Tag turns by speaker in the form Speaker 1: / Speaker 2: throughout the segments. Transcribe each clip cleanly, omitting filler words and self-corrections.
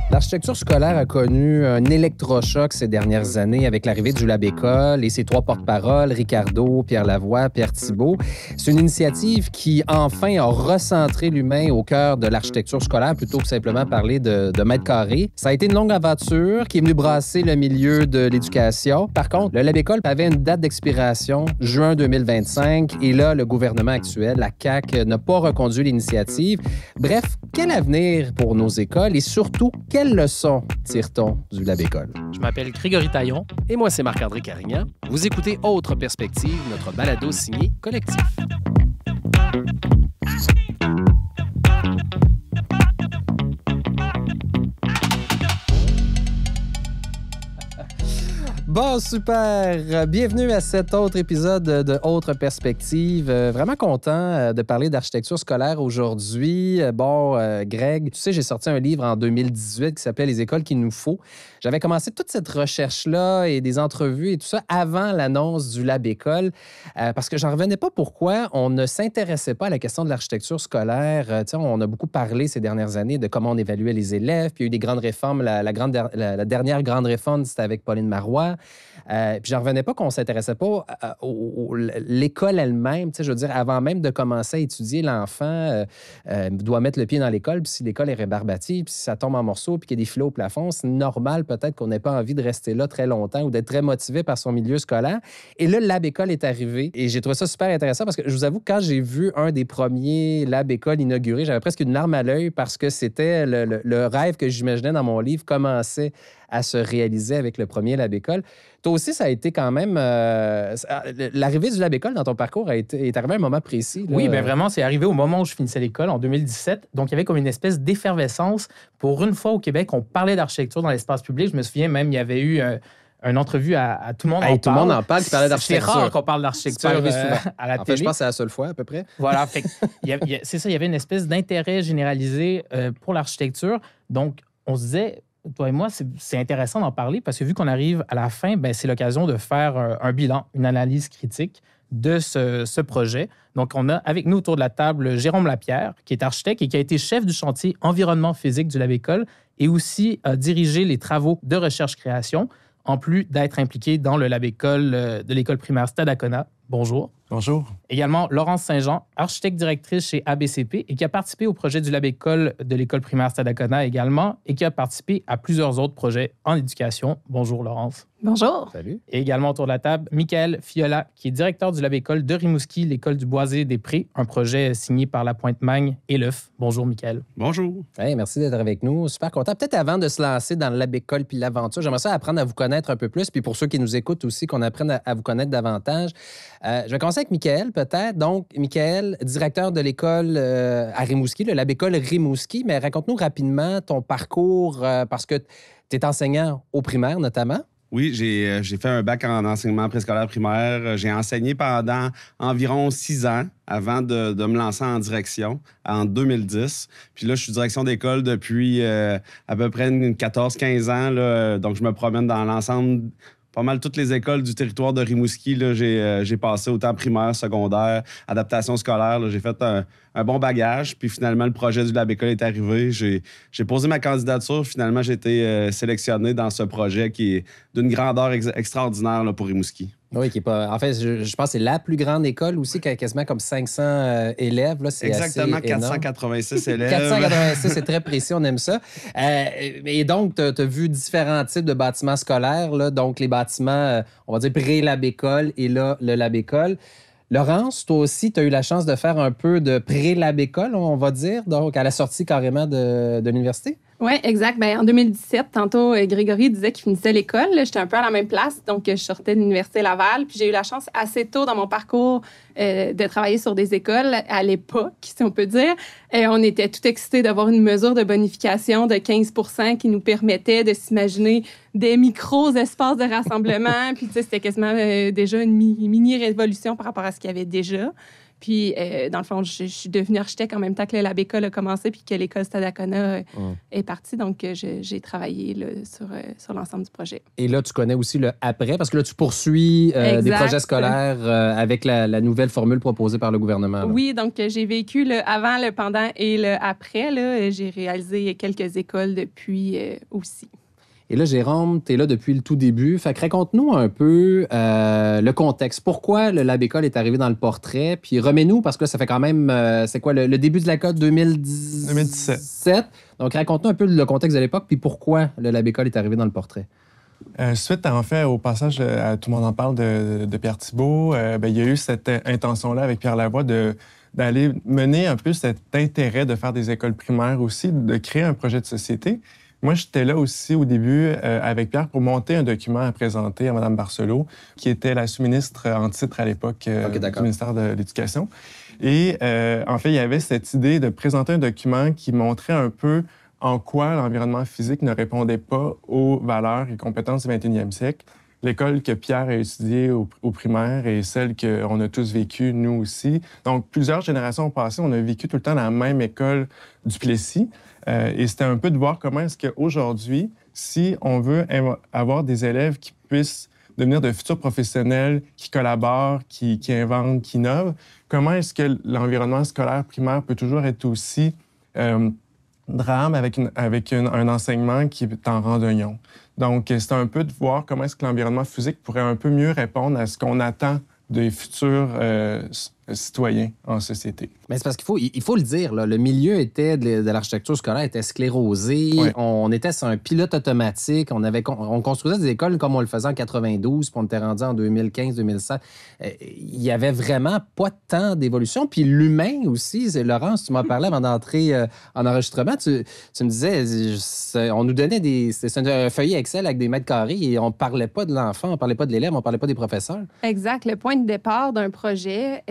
Speaker 1: L'architecture scolaire a connu un électrochoc ces dernières années avec l'arrivée du Lab-École et ses trois porte-paroles, Ricardo, Pierre Lavoie, Pierre Thibault. C'est une initiative qui, enfin, a recentré l'humain au cœur de l'architecture scolaire plutôt que simplement parler de mètres carrés. Ça a été une longue aventure qui est venue brasser le milieu de l'éducation. Par contre, le Lab-École avait une date d'expiration, juin 2025, et là, le gouvernement actuel, la CAQ, n'a pas reconduit l'initiative. Bref, quel avenir pour nos écoles et surtout, quelles leçons tire-t-on du Lab-École?
Speaker 2: Je m'appelle Grégory Taillon.
Speaker 3: Et moi, c'est Marc-André Carignan. Vous écoutez Autre Perspective, notre balado signé Collectif.
Speaker 1: Bon, super! Bienvenue à cet autre épisode de Autre Perspective. Vraiment content de parler d'architecture scolaire aujourd'hui. Greg, tu sais, j'ai sorti un livre en 2018 qui s'appelait « Les écoles qu'il nous faut ». J'avais commencé toute cette recherche-là et des entrevues et tout ça avant l'annonce du Lab-École parce que j'en revenais pas pourquoi on ne s'intéressait pas à la question de l'architecture scolaire. On a beaucoup parlé ces dernières années de comment on évaluait les élèves, puis il y a eu des grandes réformes. La dernière grande réforme, c'était avec Pauline Marois. Puis j'en revenais pas qu'on ne s'intéressait pas à l'école elle-même. Je veux dire, avant même de commencer à étudier, l'enfant doit mettre le pied dans l'école, puis si l'école est rébarbative, puis si ça tombe en morceaux, puis qu'il y a des filets au plafond, c'est normal peut-être qu'on n'ait pas envie de rester là très longtemps ou d'être très motivé par son milieu scolaire. Et là, le Lab-École est arrivé et j'ai trouvé ça super intéressant parce que je vous avoue, quand j'ai vu un des premiers Lab-École inaugurés, j'avais presque une larme à l'œil parce que c'était le rêve que j'imaginais dans mon livre commençait à se réaliser avec le premier Lab-École. Toi aussi, ça a été quand même... l'arrivée du Lab-École dans ton parcours est arrivé à un moment précis. Là.
Speaker 2: Oui, bien vraiment, c'est arrivé au moment où je finissais l'école, en 2017. Donc, il y avait comme une espèce d'effervescence. Pour une fois au Québec, on parlait d'architecture dans l'espace public. Je me souviens même, il y avait eu une entrevue à Tout le monde en parle.
Speaker 1: Tout le monde en parle qui parlait d'architecture.
Speaker 2: C'est rare qu'on parle d'architecture à la télé.
Speaker 1: En fait, je pense que c'est la seule fois, à peu près.
Speaker 2: Voilà, c'est ça, il y avait une espèce d'intérêt généralisé pour l'architecture. Donc, on se disait... Toi et moi, c'est intéressant d'en parler parce que vu qu'on arrive à la fin, c'est l'occasion de faire un bilan, une analyse critique de ce projet. Donc, on a avec nous autour de la table Jérôme Lapierre, qui est architecte et qui a été chef du chantier environnement physique du Lab-École et aussi a dirigé les travaux de recherche-création, en plus d'être impliqué dans le Lab-École de l'école primaire Stadacona. Bonjour.
Speaker 4: Bonjour.
Speaker 2: Également, Laurence Saint-Jean, architecte directrice chez ABCP et qui a participé au projet du Lab-École de l'école primaire Stadacona également et qui a participé à plusieurs autres projets en éducation. Bonjour, Laurence.
Speaker 5: Bonjour.
Speaker 1: Salut.
Speaker 2: Et également autour de la table, Michael Fiola, qui est directeur du Lab-École de Rimouski, l'école du Boisé-des-Prés, un projet signé par la Pointe-Magne et l'œuf. Bonjour, Michael.
Speaker 4: Bonjour.
Speaker 1: Hey, merci d'être avec nous. Super content. Peut-être avant de se lancer dans le Lab-École puis l'aventure, j'aimerais ça apprendre à vous connaître un peu plus. Puis pour ceux qui nous écoutent aussi, qu'on apprenne à vous connaître davantage. Je vais commencer avec Michael, peut-être. Donc, Michael, directeur de l'école à Rimouski, le Lab-École Rimouski. Mais raconte-nous rapidement ton parcours parce que tu es enseignant au primaire, notamment.
Speaker 4: Oui, j'ai fait un bac en enseignement préscolaire primaire. J'ai enseigné pendant environ 6 ans avant de me lancer en direction en 2010. Puis là, je suis direction d'école depuis à peu près 14-15 ans. Là. Donc, je me promène dans l'ensemble... Pas mal toutes les écoles du territoire de Rimouski. Là, j'ai passé autant primaire, secondaire, adaptation scolaire. Là, j'ai fait un bon bagage. Puis finalement, le projet du Lab-École est arrivé. J'ai posé ma candidature. Finalement, j'ai été sélectionné dans ce projet qui est d'une grandeur extraordinaire là, pour Rimouski.
Speaker 1: Oui, qui est pas. En fait, je pense que c'est la plus grande école aussi, qui a quasiment comme 500 élèves. Là, c'est
Speaker 4: exactement,
Speaker 1: assez
Speaker 4: 486 élèves.
Speaker 1: 486, c'est très précis, on aime ça. Et donc, tu as vu différents types de bâtiments scolaires, là, donc les bâtiments, on va dire pré-Lab-École et là, le Lab-École. Laurence, toi aussi, tu as eu la chance de faire un peu de pré-Lab-École, on va dire, donc à la sortie carrément de l'université?
Speaker 5: Oui, exact. En 2017, tantôt, Grégory disait qu'il finissait l'école. J'étais un peu à la même place, donc je sortais de l'Université Laval. Puis j'ai eu la chance assez tôt dans mon parcours de travailler sur des écoles à l'époque, si on peut dire. Et on était tout excités d'avoir une mesure de bonification de 15 % qui nous permettait de s'imaginer des micros espaces de rassemblement. Puis tu sais, c'était quasiment déjà une mini-révolution par rapport à ce qu'il y avait déjà. Puis, dans le fond, je suis devenue architecte en même temps que le Lab École a commencé puis que l'école Stadacona est partie. Donc, j'ai travaillé là, sur l'ensemble du projet.
Speaker 1: Et là, tu connais aussi le après, parce que là, tu poursuis des projets scolaires avec la nouvelle formule proposée par le gouvernement. Là.
Speaker 5: Oui, donc j'ai vécu le avant, le pendant et le après. Là. J'ai réalisé quelques écoles depuis aussi.
Speaker 1: Et là, Jérôme, tu es là depuis le tout début. Fait que raconte-nous un peu le contexte. Pourquoi le Lab École est arrivé dans le portrait? Puis remets-nous, parce que là, ça fait quand même, c'est quoi, le début de la code 2017? Donc, raconte-nous un peu le contexte de l'époque, puis pourquoi le Lab École est arrivé dans le portrait.
Speaker 6: Suite, en fait, au passage, tout le monde en parle de Pierre Thibault, il y a eu cette intention-là avec Pierre Lavoie d'aller mener un peu cet intérêt de faire des écoles primaires aussi, de créer un projet de société. Moi, j'étais là aussi au début avec Pierre pour monter un document à présenter à Mme Barcelot, qui était la sous-ministre en titre à l'époque du ministère de l'Éducation. Et en fait, il y avait cette idée de présenter un document qui montrait un peu en quoi l'environnement physique ne répondait pas aux valeurs et compétences du 21e siècle. L'école que Pierre a étudiée au primaire et celle qu'on a tous vécue, nous aussi. Donc, plusieurs générations passées, on a vécu tout le temps dans la même école du Plessis. Et c'était un peu de voir comment est-ce qu'aujourd'hui, si on veut avoir des élèves qui puissent devenir de futurs professionnels, qui collaborent, qui inventent, qui innovent, comment est-ce que l'environnement scolaire primaire peut toujours être aussi drame avec un enseignement qui est en rang d'oignon. Donc, c'est un peu de voir comment est-ce que l'environnement physique pourrait un peu mieux répondre à ce qu'on attend des futurs citoyens en société.
Speaker 1: Mais c'est parce qu'il faut le dire, là, le milieu de l'architecture scolaire était sclérosé.
Speaker 6: Oui.
Speaker 1: On était sur un pilote automatique. On construisait des écoles comme on le faisait en 92, puis on était rendu en 2015-2016. Il n'y avait vraiment pas tant d'évolution. Puis l'humain aussi, Laurence, tu m'as parlé avant d'entrer en enregistrement. Tu me disais, on nous donnait c'était un feuillet Excel avec des mètres carrés et on ne parlait pas de l'enfant, on ne parlait pas de l'élève, on ne parlait pas des professeurs.
Speaker 5: Exact. Le point de départ d'un projet,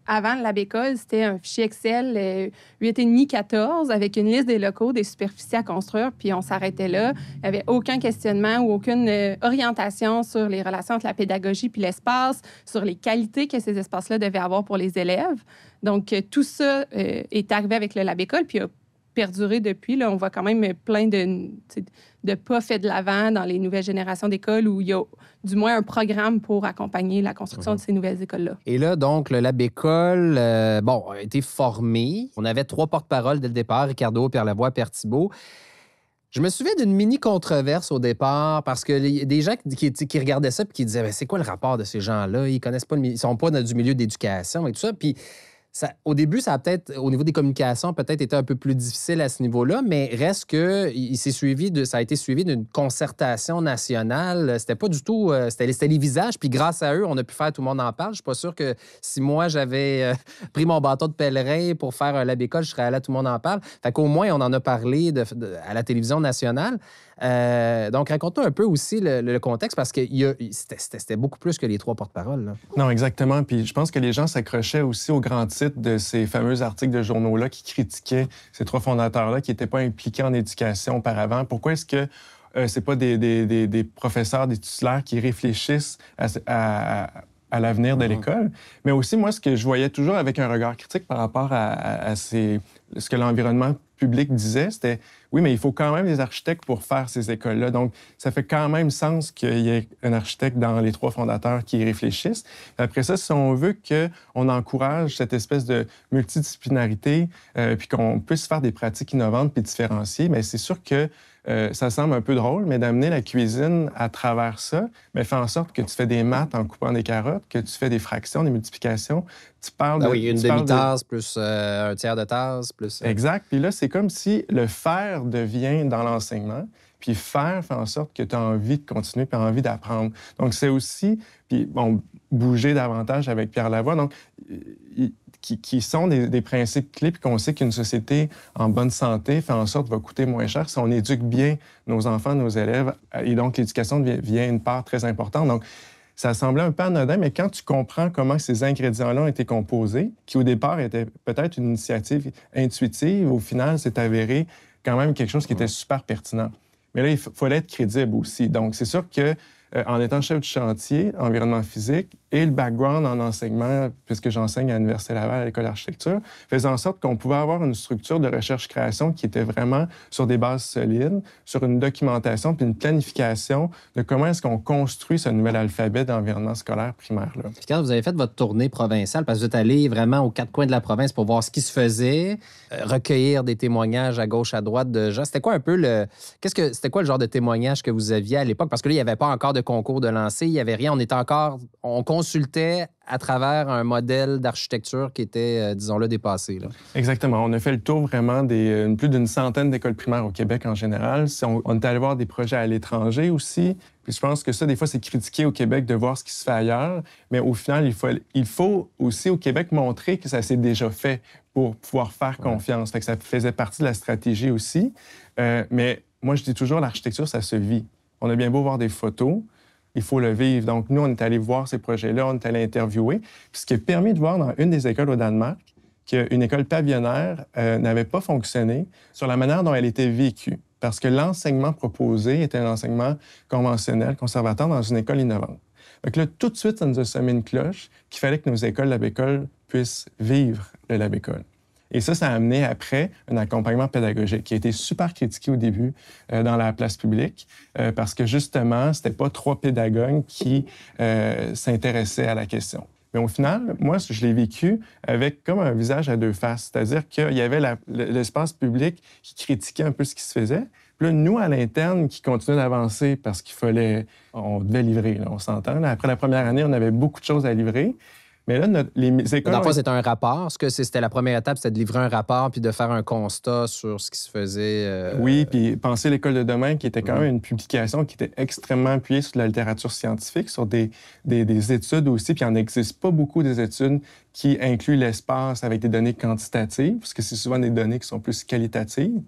Speaker 5: avant le Lab École, c'était un fichier Excel 8,5-14 avec une liste des locaux, des superficies à construire, puis on s'arrêtait là. Il n'y avait aucun questionnement ou aucune orientation sur les relations entre la pédagogie puis l'espace, sur les qualités que ces espaces-là devaient avoir pour les élèves. Donc, tout ça est arrivé avec le Lab École, puis a perduré depuis. Là, on voit quand même plein de pas faits de l'avant dans les nouvelles générations d'écoles où il y a du moins un programme pour accompagner la construction de ces nouvelles écoles-là.
Speaker 1: Et là, donc, le Lab École, a été formé. On avait 3 porte-paroles dès le départ, Ricardo, Pierre Lavoie, Pierre Thibault. Je me souviens d'une mini-controverse au départ parce que des gens qui regardaient ça et qui disaient « c'est quoi le rapport de ces gens-là? Ils connaissent pas ils sont pas du milieu d'éducation et tout ça. » Puis au début, ça a peut-être, au niveau des communications, peut-être été un peu plus difficile à ce niveau-là, mais reste que ça a été suivi d'une concertation nationale. C'était pas du tout... C'était les visages, puis grâce à eux, on a pu faire Tout le monde en parle. Je suis pas sûr que si moi, j'avais pris mon bâton de pèlerin pour faire un Lab École, je serais allé à Tout le monde en parle. Fait qu'au moins, on en a parlé à la télévision nationale. Donc, raconte-nous un peu aussi le contexte, parce que c'était beaucoup plus que les 3 porte-paroles. Là.
Speaker 6: Non, exactement. Puis je pense que les gens s'accrochaient aussi au grand titre de ces fameux articles de journaux-là qui critiquaient ces 3 fondateurs-là qui n'étaient pas impliqués en éducation auparavant. Pourquoi est-ce que c'est pas des professeurs, des titulaires qui réfléchissent à l'avenir de l'école? Mais aussi, moi, ce que je voyais toujours avec un regard critique par rapport à ce que l'environnement public disait, c'était oui, mais il faut quand même des architectes pour faire ces écoles-là. Donc, ça fait quand même sens qu'il y ait un architecte dans les 3 fondateurs qui y réfléchissent. Après ça, si on veut qu'on encourage cette espèce de multidisciplinarité puis qu'on puisse faire des pratiques innovantes puis différenciées, bien, c'est sûr que ça semble un peu drôle, mais d'amener la cuisine à travers ça, bien, fait en sorte que tu fais des maths en coupant des carottes, que tu fais des fractions, des multiplications. Tu parles
Speaker 1: une demi-tasse plus un tiers de tasse plus...
Speaker 6: Exact. Puis là, c'est comme si le faire devient dans l'enseignement, puis faire fait en sorte que tu as envie de continuer puis envie d'apprendre. Donc, c'est aussi, puis bon, bouger davantage avec Pierre Lavoie, donc, qui sont des principes clés, puis qu'on sait qu'une société en bonne santé fait en sorte va coûter moins cher si on éduque bien nos enfants, nos élèves, et donc l'éducation devient une part très importante. Donc, ça semblait un peu anodin, mais quand tu comprends comment ces ingrédients-là ont été composés, qui au départ était peut-être une initiative intuitive, au final, c'est avéré quand même quelque chose qui était super pertinent. Mais là, il fallait être crédible aussi. Donc, c'est sûr que en étant chef du chantier, environnement physique, et le background en enseignement, puisque j'enseigne à l'Université Laval à l'École d'architecture, faisait en sorte qu'on pouvait avoir une structure de recherche-création qui était vraiment sur des bases solides, sur une documentation puis une planification de comment est-ce qu'on construit ce nouvel alphabet d'environnement scolaire primaire-là.
Speaker 1: Puis quand vous avez fait votre tournée provinciale, parce que vous êtes allé vraiment aux quatre coins de la province pour voir ce qui se faisait, recueillir des témoignages à gauche, à droite de gens, c'était quoi un peu c'était quoi le genre de témoignage que vous aviez à l'époque? Parce que là, il n'y avait pas encore de concours de lancer, il n'y avait rien. On consultait à travers un modèle d'architecture qui était, disons-le, dépassé. Là.
Speaker 6: Exactement. On a fait le tour vraiment plus d'une centaine d'écoles primaires au Québec en général. On est allé voir des projets à l'étranger aussi. Puis je pense que ça, des fois, c'est critiqué au Québec de voir ce qui se fait ailleurs. Mais au final, il faut aussi au Québec montrer que ça s'est déjà fait pour pouvoir faire confiance. Fait que ça faisait partie de la stratégie aussi. Mais moi, je dis toujours, l'architecture, ça se vit. On a bien beau voir des photos, il faut le vivre. Donc, nous, on est allé voir ces projets-là, on est allé interviewer. Puis ce qui a permis de voir dans une des écoles au Danemark qu'une école pavillonnaire n'avait pas fonctionné sur la manière dont elle était vécue. Parce que l'enseignement proposé était un enseignement conventionnel, conservateur, dans une école innovante. Donc là, tout de suite, ça nous a sonné une cloche qu'il fallait que nos écoles Lab-École puissent vivre le Lab-École. Et ça a amené après un accompagnement pédagogique qui a été super critiqué au début dans la place publique parce que justement, c'était pas trois pédagogues qui s'intéressaient à la question. Mais au final, moi, je l'ai vécu avec comme un visage à deux faces. C'est-à-dire qu'il y avait l'espace public qui critiquait un peu ce qui se faisait. Puis là, nous, à l'interne, qui continuait d'avancer parce on devait livrer, là, on s'entend. Là. Après la première année, on avait beaucoup de choses à livrer. Mais là, les écoles...
Speaker 1: Dans le fond, c'était un rapport. Est-ce que c'était la première étape, c'était de livrer un rapport puis de faire un constat sur ce qui se faisait?
Speaker 6: Oui, puis penser l'école de demain, qui était quand même une publication qui était extrêmement appuyée sur de la littérature scientifique, sur des études aussi. Puis il n'en existe pas beaucoup des études qui incluent l'espace avec des données quantitatives, parce que c'est souvent des données qui sont plus qualitatives.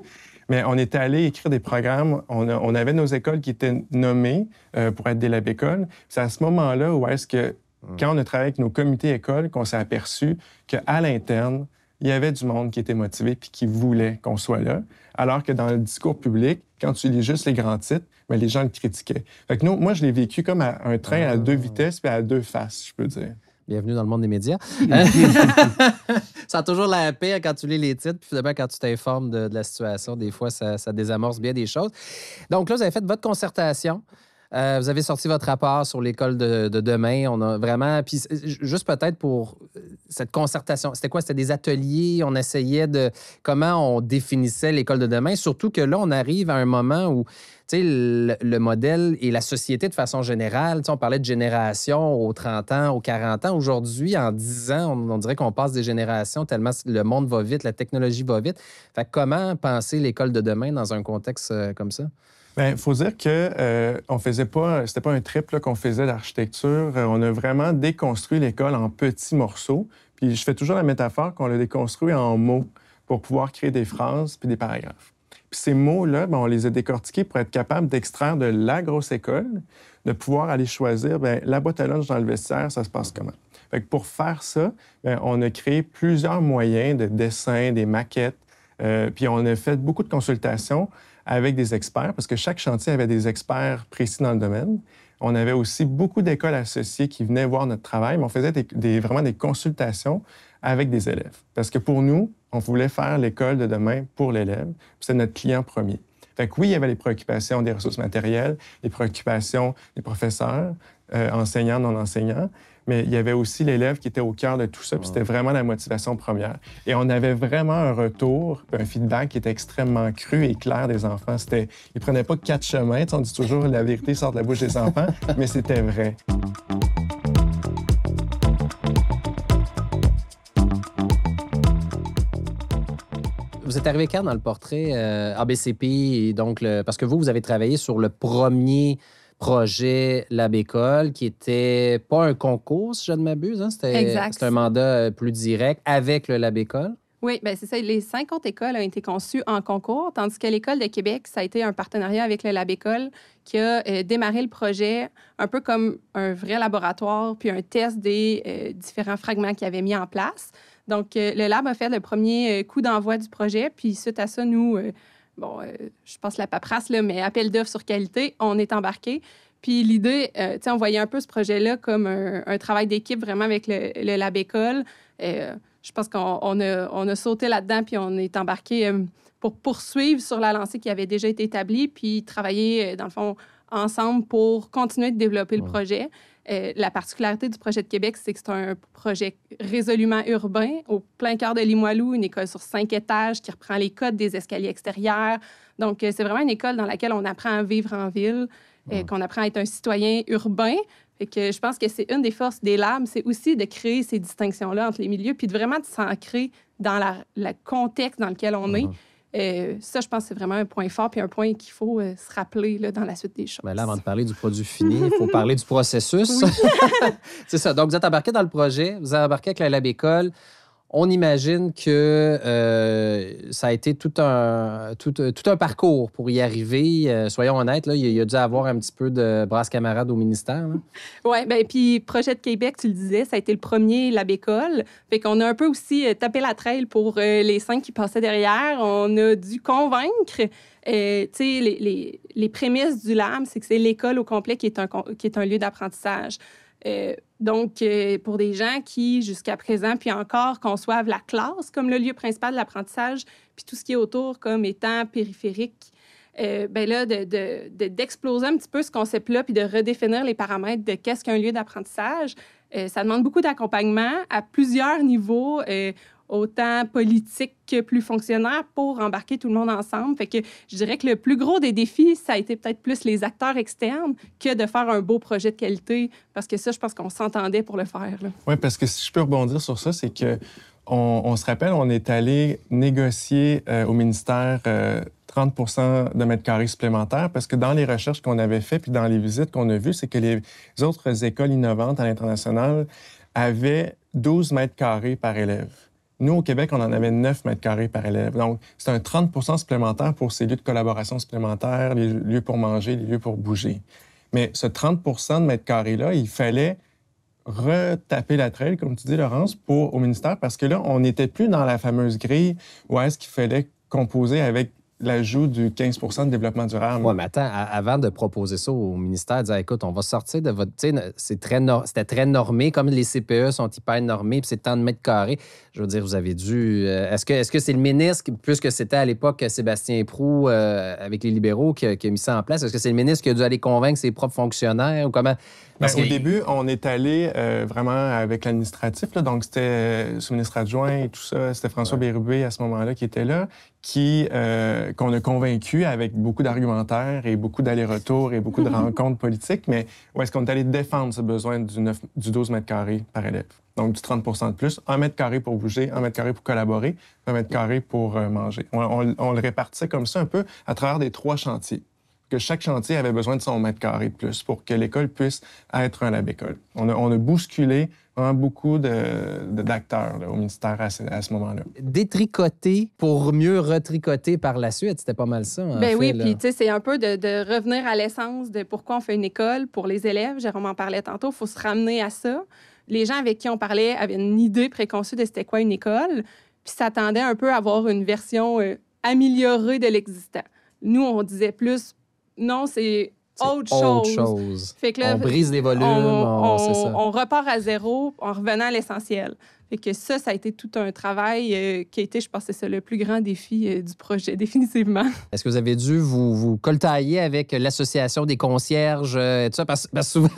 Speaker 6: Mais on était allé écrire des programmes. On avait nos écoles qui étaient nommées pour être des lab-écoles. C'est à ce moment-là où est-ce que quand on a travaillé avec nos comités écoles, qu'on s'est aperçu qu'à l'interne, il y avait du monde qui était motivé puis qui voulait qu'on soit là. Alors que dans le discours public, quand tu lis juste les grands titres, bien, les gens le critiquaient. Fait que moi, je l'ai vécu comme un train à deux vitesses puis à deux faces, je peux dire.
Speaker 1: Bienvenue dans le monde des médias. Ça a toujours l'air pire quand tu lis les titres, puis finalement, quand tu t'informes de la situation, des fois, ça désamorce bien des choses. Donc là, vous avez fait votre concertation. Vous avez sorti votre rapport sur l'école de demain. On a vraiment... Puis juste peut-être pour cette concertation, c'était quoi? C'était des ateliers? On essayait de... Comment on définissait l'école de demain? Surtout que là, on arrive à un moment où, tu sais, le modèle et la société de façon générale, tu sais, on parlait de génération aux 30 ans, aux 40 ans. Aujourd'hui, en 10 ans, on dirait qu'on passe des générations tellement le monde va vite, la technologie va vite. Fait que comment penser l'école de demain dans un contexte comme ça?
Speaker 6: Bien, il faut dire que c'était pas un trip là, qu'on faisait d'architecture. On a vraiment déconstruit l'école en petits morceaux. Puis je fais toujours la métaphore qu'on l'a déconstruit en mots pour pouvoir créer des phrases puis des paragraphes. Puis ces mots-là, bien, on les a décortiqués pour être capable d'extraire de la grosse école, de pouvoir aller choisir, bien, la boîte à lunch dans le vestiaire, ça se passe comment? Fait que pour faire ça, bien, on a créé plusieurs moyens de dessin, des maquettes, puis on a fait beaucoup de consultations avec des experts, parce que chaque chantier avait des experts précis dans le domaine. On avait aussi beaucoup d'écoles associées qui venaient voir notre travail, mais on faisait vraiment des consultations avec des élèves. Parce que pour nous, on voulait faire l'école de demain pour l'élève, puis c'était notre client premier. Fait que oui, il y avait les préoccupations des ressources matérielles, les préoccupations des professeurs, enseignants, non-enseignants, mais il y avait aussi l'élève qui était au cœur de tout ça, puis c'était vraiment la motivation première. Et on avait vraiment un retour, un feedback qui était extrêmement cru et clair des enfants. Ils ne prenaient pas 4 chemins, on dit toujours la vérité sort de la bouche des enfants, mais c'était vrai.
Speaker 1: Vous êtes arrivé quand dans le portrait ABCP, et donc parce que vous avez travaillé sur le premier projet Lab-École, qui était pas un concours, si je ne m'abuse. Hein? C'était un mandat plus direct avec le Lab-École.
Speaker 5: Oui, bien c'est ça. Les 50 écoles ont été conçues en concours, tandis que l'École de Québec, ça a été un partenariat avec le Lab-École qui a démarré le projet un peu comme un vrai laboratoire, puis un test des différents fragments qu'il avait mis en place. Donc, le Lab a fait le premier coup d'envoi du projet, puis suite à ça, nous... je passe la paperasse, là, mais appel d'offres sur qualité, on est embarqué. Puis l'idée, on voyait un peu ce projet-là comme un travail d'équipe vraiment avec le Lab École. Je pense qu'on a sauté là-dedans, puis on est embarqué pour poursuivre sur la lancée qui avait déjà été établie, puis travailler, dans le fond, ensemble pour continuer de développer le projet. La particularité du projet de Québec, c'est que c'est un projet résolument urbain, au plein cœur de Limoilou, une école sur 5 étages qui reprend les codes des escaliers extérieurs. Donc, c'est vraiment une école dans laquelle on apprend à vivre en ville, qu'on apprend à être un citoyen urbain. Fait que je pense que c'est une des forces des labs, c'est aussi de créer ces distinctions-là entre les milieux, puis de vraiment de s'ancrer dans le contexte dans lequel on est. Ça, je pense que c'est vraiment un point fort puis un point qu'il faut se rappeler là, dans la suite des choses.
Speaker 1: Mais là, avant de parler du produit fini, il faut parler du processus.
Speaker 5: Oui.
Speaker 1: C'est ça. Donc, vous êtes embarqué dans le projet, vous êtes embarqué avec la Lab École. On imagine que ça a été tout un parcours pour y arriver. Soyons honnêtes, là, il y a dû avoir un petit peu de brasse camarade au ministère.
Speaker 5: Oui, bien, puis Projet de Québec, tu le disais, ça a été le premier Lab École. Fait qu'on a un peu aussi tapé la traîne pour les 5 qui passaient derrière. On a dû convaincre. Tu sais, les prémices du Lab, c'est que c'est l'école au complet qui est un lieu d'apprentissage. Donc, pour des gens qui, jusqu'à présent, puis encore, conçoivent la classe comme le lieu principal de l'apprentissage, puis tout ce qui est autour comme étant périphérique, bien là, d'exploser un petit peu ce concept-là, puis de redéfinir les paramètres de qu'est-ce qu'un lieu d'apprentissage, ça demande beaucoup d'accompagnement à plusieurs niveaux, autant politique que plus fonctionnaire, pour embarquer tout le monde ensemble. Fait que je dirais que le plus gros des défis, ça a été peut-être plus les acteurs externes que de faire un beau projet de qualité, parce que ça, je pense qu'on s'entendait pour le faire.
Speaker 6: Oui, parce que si je peux rebondir sur ça, c'est que on se rappelle, on est allé négocier au ministère 30 de mètres carrés supplémentaires, parce que dans les recherches qu'on avait faites puis dans les visites qu'on a vues, c'est que les autres écoles innovantes à l'international avaient 12 mètres carrés par élève. Nous, au Québec, on en avait 9 mètres carrés par élève. Donc, c'est un 30 supplémentaire pour ces lieux de collaboration supplémentaires, les lieux pour manger, les lieux pour bouger. Mais ce 30 de mètres carrés-là, il fallait retaper la traîne, comme tu dis, Laurence, au ministère, parce que là, on n'était plus dans la fameuse grille où est-ce qu'il fallait composer avec l'ajout du 15 de développement durable.
Speaker 1: Oui, mais attends, avant de proposer ça au ministère, dire écoute, on va sortir de votre. Tu sais, c'était très normé, comme les CPE sont hyper normés, puis c'est tant de mètres carrés. Je veux dire, vous avez dû. Est-ce que c'est le ministre, puisque c'était à l'époque Sébastien Proulx avec les libéraux qui a mis ça en place, est-ce que c'est le ministre qui a dû aller convaincre ses propres fonctionnaires ou comment?
Speaker 6: Au début, on est allé vraiment avec l'administratif, là, donc c'était sous-ministre adjoint et tout ça, c'était François Bérubé à ce moment-là qui était là, qu'on a convaincu avec beaucoup d'argumentaires et beaucoup d'allers-retours et beaucoup de rencontres politiques, mais où est-ce qu'on est allé défendre ce besoin du 12 mètres carrés par élève? Donc du 30 de plus, 1 mètre carré pour bouger, 1 mètre carré pour collaborer, 1 mètre carré pour manger. On le répartissait comme ça un peu à travers des 3 chantiers. Que chaque chantier avait besoin de son mètre carré de plus pour que l'école puisse être un lab école. On a bousculé vraiment beaucoup d'acteurs là, au ministère à ce moment-là.
Speaker 1: Détricoter pour mieux retricoter par la suite, c'était pas mal ça.
Speaker 5: Bien oui, puis tu sais, c'est un peu de revenir à l'essence de pourquoi on fait une école pour les élèves. Jérôme en parlait tantôt, il faut se ramener à ça. Les gens avec qui on parlait avaient une idée préconçue de c'était quoi une école, puis s'attendaient un peu à avoir une version améliorée de l'existant. Nous, on disait plus non, c'est autre chose. Fait que là,
Speaker 1: on brise les volumes, c'est ça.
Speaker 5: On repart à zéro en revenant à l'essentiel. Fait que ça a été tout un travail qui a été, je pense, c'est ça, le plus grand défi du projet, définitivement.
Speaker 1: Est-ce que vous avez dû vous coltailler avec l'association des concierges, tout ça? Parce que souvent,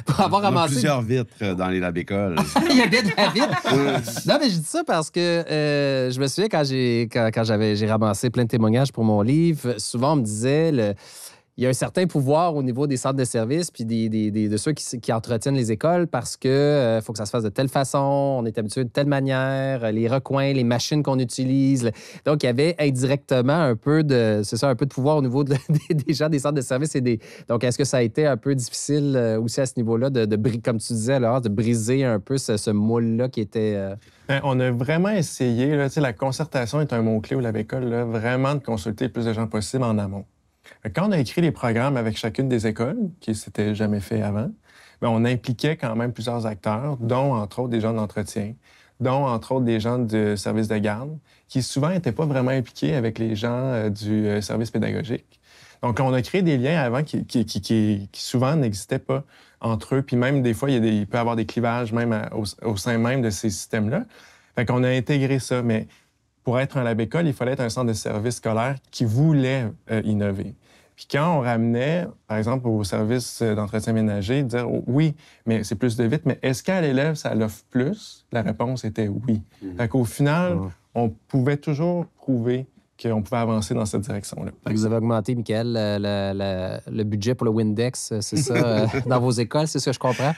Speaker 1: pour avoir ramassé...
Speaker 4: plusieurs vitres dans les lab écoles.
Speaker 1: Il y avait de la vitre. Non, mais je dis ça parce que je me souviens quand j'ai ramassé plein de témoignages pour mon livre, souvent on me disait... Il y a un certain pouvoir au niveau des centres de services puis de ceux qui entretiennent les écoles parce que faut que ça se fasse de telle façon, on est habitué de telle manière, les recoins, les machines qu'on utilise. Donc, il y avait indirectement un peu de pouvoir au niveau des gens des centres de services. Donc, est-ce que ça a été un peu difficile aussi à ce niveau-là, comme tu disais, alors, de briser un peu ce moule-là qui était...
Speaker 6: On a vraiment essayé, là, la concertation est un mot-clé au Lab École, là, vraiment de consulter le plus de gens possible en amont. Quand on a écrit les programmes avec chacune des écoles, qui ne s'était jamais fait avant, bien, on impliquait quand même plusieurs acteurs, dont, entre autres, des gens d'entretien, dont, entre autres, des gens du service de garde, qui souvent n'étaient pas vraiment impliqués avec les gens du service pédagogique. Donc, on a créé des liens avant qui souvent n'existaient pas entre eux. Puis même, des fois, il peut y avoir des clivages même au sein même de ces systèmes-là. Fait qu'on a intégré ça. Mais pour être un lab-école, il fallait être un centre de service scolaire qui voulait innover. Puis quand on ramenait, par exemple, au service d'entretien ménager, dire oui, mais c'est plus de vite, mais est-ce qu'à l'élève, ça l'offre plus? La réponse était oui. Fait qu'au final, on pouvait toujours prouver qu'on pouvait avancer dans cette direction-là.
Speaker 1: Fait que vous avez augmenté, Michael, le budget pour le Windex, c'est ça, dans vos écoles, c'est ce que je comprends?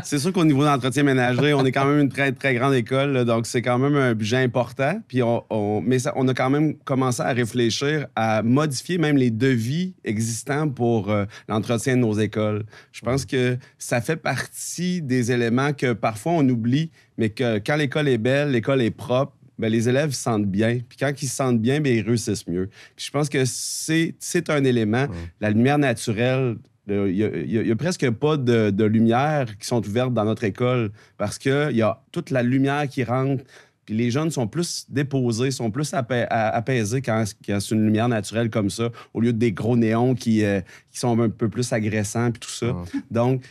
Speaker 4: C'est sûr qu'au niveau d'entretien ménager, on est quand même une très, très grande école, là, donc c'est quand même un budget important. Puis on a quand même commencé à réfléchir à modifier même les devis existants pour l'entretien de nos écoles. Je pense que ça fait partie des éléments que parfois on oublie, mais que quand l'école est belle, l'école est propre, bien, les élèves se sentent bien. Puis quand ils se sentent bien, bien, ils réussissent mieux. Puis je pense que c'est un élément. La lumière naturelle, il y a presque pas de lumière qui sont ouvertes dans notre école parce qu'il y a toute la lumière qui rentre. Puis les jeunes sont plus déposés, sont plus apaisés quand c'est une lumière naturelle comme ça, au lieu des gros néons qui sont un peu plus agressants puis tout ça. Donc,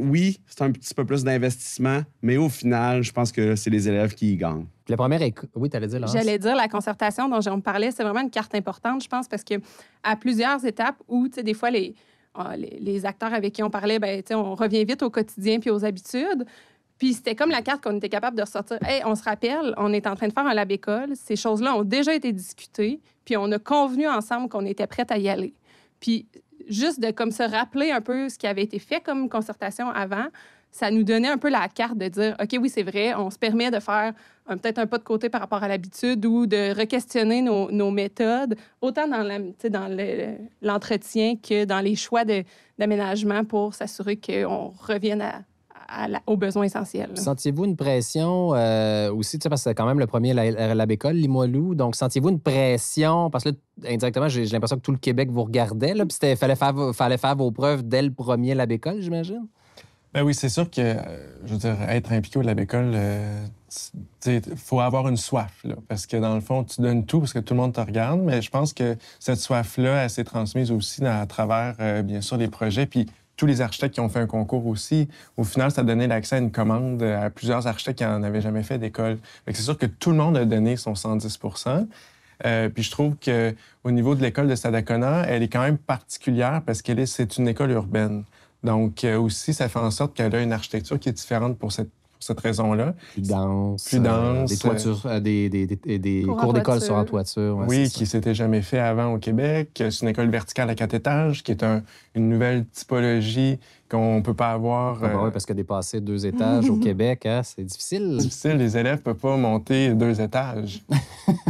Speaker 4: oui, c'est un petit peu plus d'investissement, mais au final, je pense que c'est les élèves qui y gagnent.
Speaker 1: La première oui, tu allais dire, Laurence?
Speaker 5: J'allais dire, la concertation dont Jérôme parlait, c'est vraiment une carte importante, je pense, parce qu'à plusieurs étapes où, des fois, les acteurs avec qui on parlait, on revient vite au quotidien puis aux habitudes. Puis c'était comme la carte qu'on était capable de ressortir. Hey, on se rappelle, on est en train de faire un lab-école. Ces choses-là ont déjà été discutées, puis on a convenu ensemble qu'on était prêts à y aller. Puis juste de comme se rappeler un peu ce qui avait été fait comme concertation avant, ça nous donnait un peu la carte de dire, OK, oui, c'est vrai, on se permet de faire peut-être un pas de côté par rapport à l'habitude ou de re-questionner nos méthodes, autant dans l'entretien que dans les choix d'aménagement pour s'assurer qu'on revienne aux besoins essentiels.
Speaker 1: Sentiez-vous une pression aussi, parce que c'est quand même le premier lab-école, Limoilou, donc sentiez-vous une pression, parce que là, indirectement, j'ai l'impression que tout le Québec vous regardait, là, puis il fallait faire vos preuves dès le premier lab-école, j'imagine?
Speaker 6: Ben oui, c'est sûr que, je veux dire, être impliqué au lab-école, il faut avoir une soif, là, parce que dans le fond, tu donnes tout parce que tout le monde te regarde, mais je pense que cette soif-là, elle s'est transmise aussi à travers, bien sûr, les projets, puis tous les architectes qui ont fait un concours aussi. Au final, ça donnait l'accès à une commande à plusieurs architectes qui n'en avaient jamais fait d'école. C'est sûr que tout le monde a donné son 110 puis je trouve qu'au niveau de l'école de Stadacona, elle est quand même particulière parce que c'est une école urbaine. Donc, aussi, ça fait en sorte qu'elle a une architecture qui est différente pour cette raison-là.
Speaker 1: Plus dense.
Speaker 6: Des
Speaker 1: toitures, des cours d'école sur en toiture. Ouais,
Speaker 6: oui, qui ne s'était jamais fait avant au Québec. C'est une école verticale à 4 étages, qui est une nouvelle typologie qu'on ne peut pas avoir.
Speaker 1: Oui, parce que dépasser 2 étages au Québec, c'est difficile.
Speaker 6: Difficile. Les élèves ne peuvent pas monter 2 étages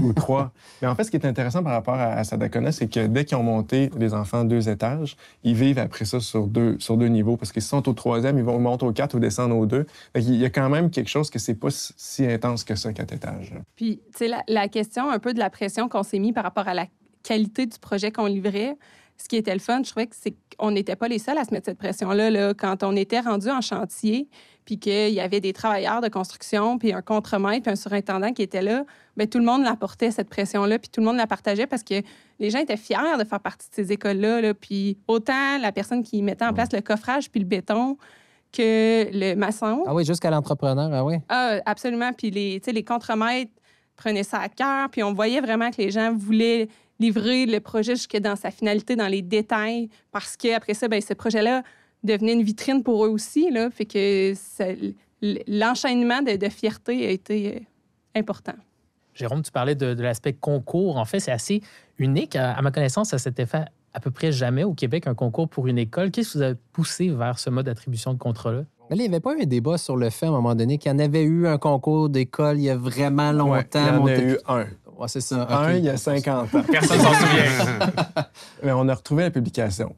Speaker 6: ou 3. Mais en fait, ce qui est intéressant par rapport à Stadacona, c'est que dès qu'ils ont monté les enfants 2 étages, ils vivent après ça sur deux niveaux. Parce qu'ils sont au 3e, ils vont monter au 4 ou descendre au 2. Il y a quand même quelque chose que c'est pas si intense que ça, 4 étages.
Speaker 5: Puis, tu sais, la question un peu de la pression qu'on s'est mis par rapport à la qualité du projet qu'on livrait, ce qui était le fun, je trouvais que c'est qu'on n'était pas les seuls à se mettre cette pression-là. Là, quand on était rendu en chantier, puis qu'il y avait des travailleurs de construction, puis un contremaître, puis un surintendant qui était là, bien, tout le monde l'apportait, cette pression-là, puis tout le monde la partageait parce que les gens étaient fiers de faire partie de ces écoles-là. Là, puis autant la personne qui mettait en place le coffrage puis le béton que le maçon.
Speaker 1: Ah oui, jusqu'à l'entrepreneur, ah oui?
Speaker 5: Ah, absolument. Puis les contremaîtres prenaient ça à cœur, puis on voyait vraiment que les gens voulaient livrer le projet jusque dans sa finalité, dans les détails, parce qu'après ça, bien, ce projet-là devenait une vitrine pour eux aussi. Là, fait que l'enchaînement de fierté a été important.
Speaker 2: Jérôme, tu parlais de l'aspect concours. En fait, c'est assez unique. À ma connaissance, ça s'était fait à peu près jamais au Québec, un concours pour une école. Qu'est-ce qui vous a poussé vers ce mode d'attribution de contrat-là?
Speaker 1: Mais là, il n'y avait pas eu un débat sur le fait, à un moment donné, qu'il y en avait eu un concours d'école il y a vraiment longtemps.
Speaker 6: Ouais, il y en a eu un.
Speaker 1: Ouais, c'est ça.
Speaker 6: Un, il y a 50 ans.
Speaker 2: Personne ne s'en souvient.
Speaker 6: Mais on a retrouvé la publication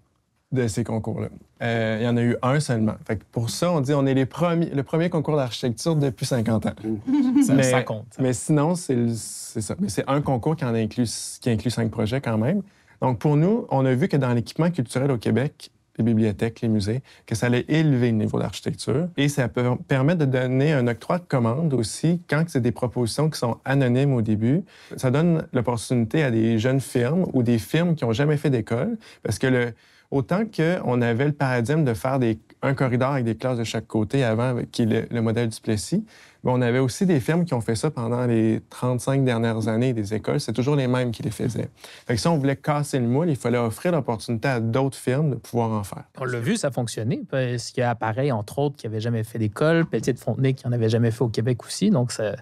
Speaker 6: de ces concours-là. Il y en a eu un seulement. Fait que pour ça, on dit on est le premier concours d'architecture depuis 50 ans.
Speaker 2: Ça compte.
Speaker 6: Mais sinon, c'est ça. Mais c'est un concours qui inclut 5 projets quand même. Donc, pour nous, on a vu que dans l'équipement culturel au Québec, les bibliothèques, les musées, que ça allait élever le niveau d'architecture. Et ça permet de donner un octroi de commande aussi quand c'est des propositions qui sont anonymes au début. Ça donne l'opportunité à des jeunes firmes ou des firmes qui n'ont jamais fait d'école, parce que autant qu'on avait le paradigme de faire un corridor avec des classes de chaque côté avant, qui est le modèle du Plessis, mais on avait aussi des firmes qui ont fait ça pendant les 35 dernières années des écoles. C'est toujours les mêmes qui les faisaient. Fait que si on voulait casser le moule, il fallait offrir l'opportunité à d'autres firmes de pouvoir en faire.
Speaker 2: On l'a vu, ça a fonctionné, parce qu'il y a Appareil, entre autres, qui n'avait jamais fait d'école, Pelletier de Fontenay, qui n'en avait jamais fait au Québec aussi, donc ça...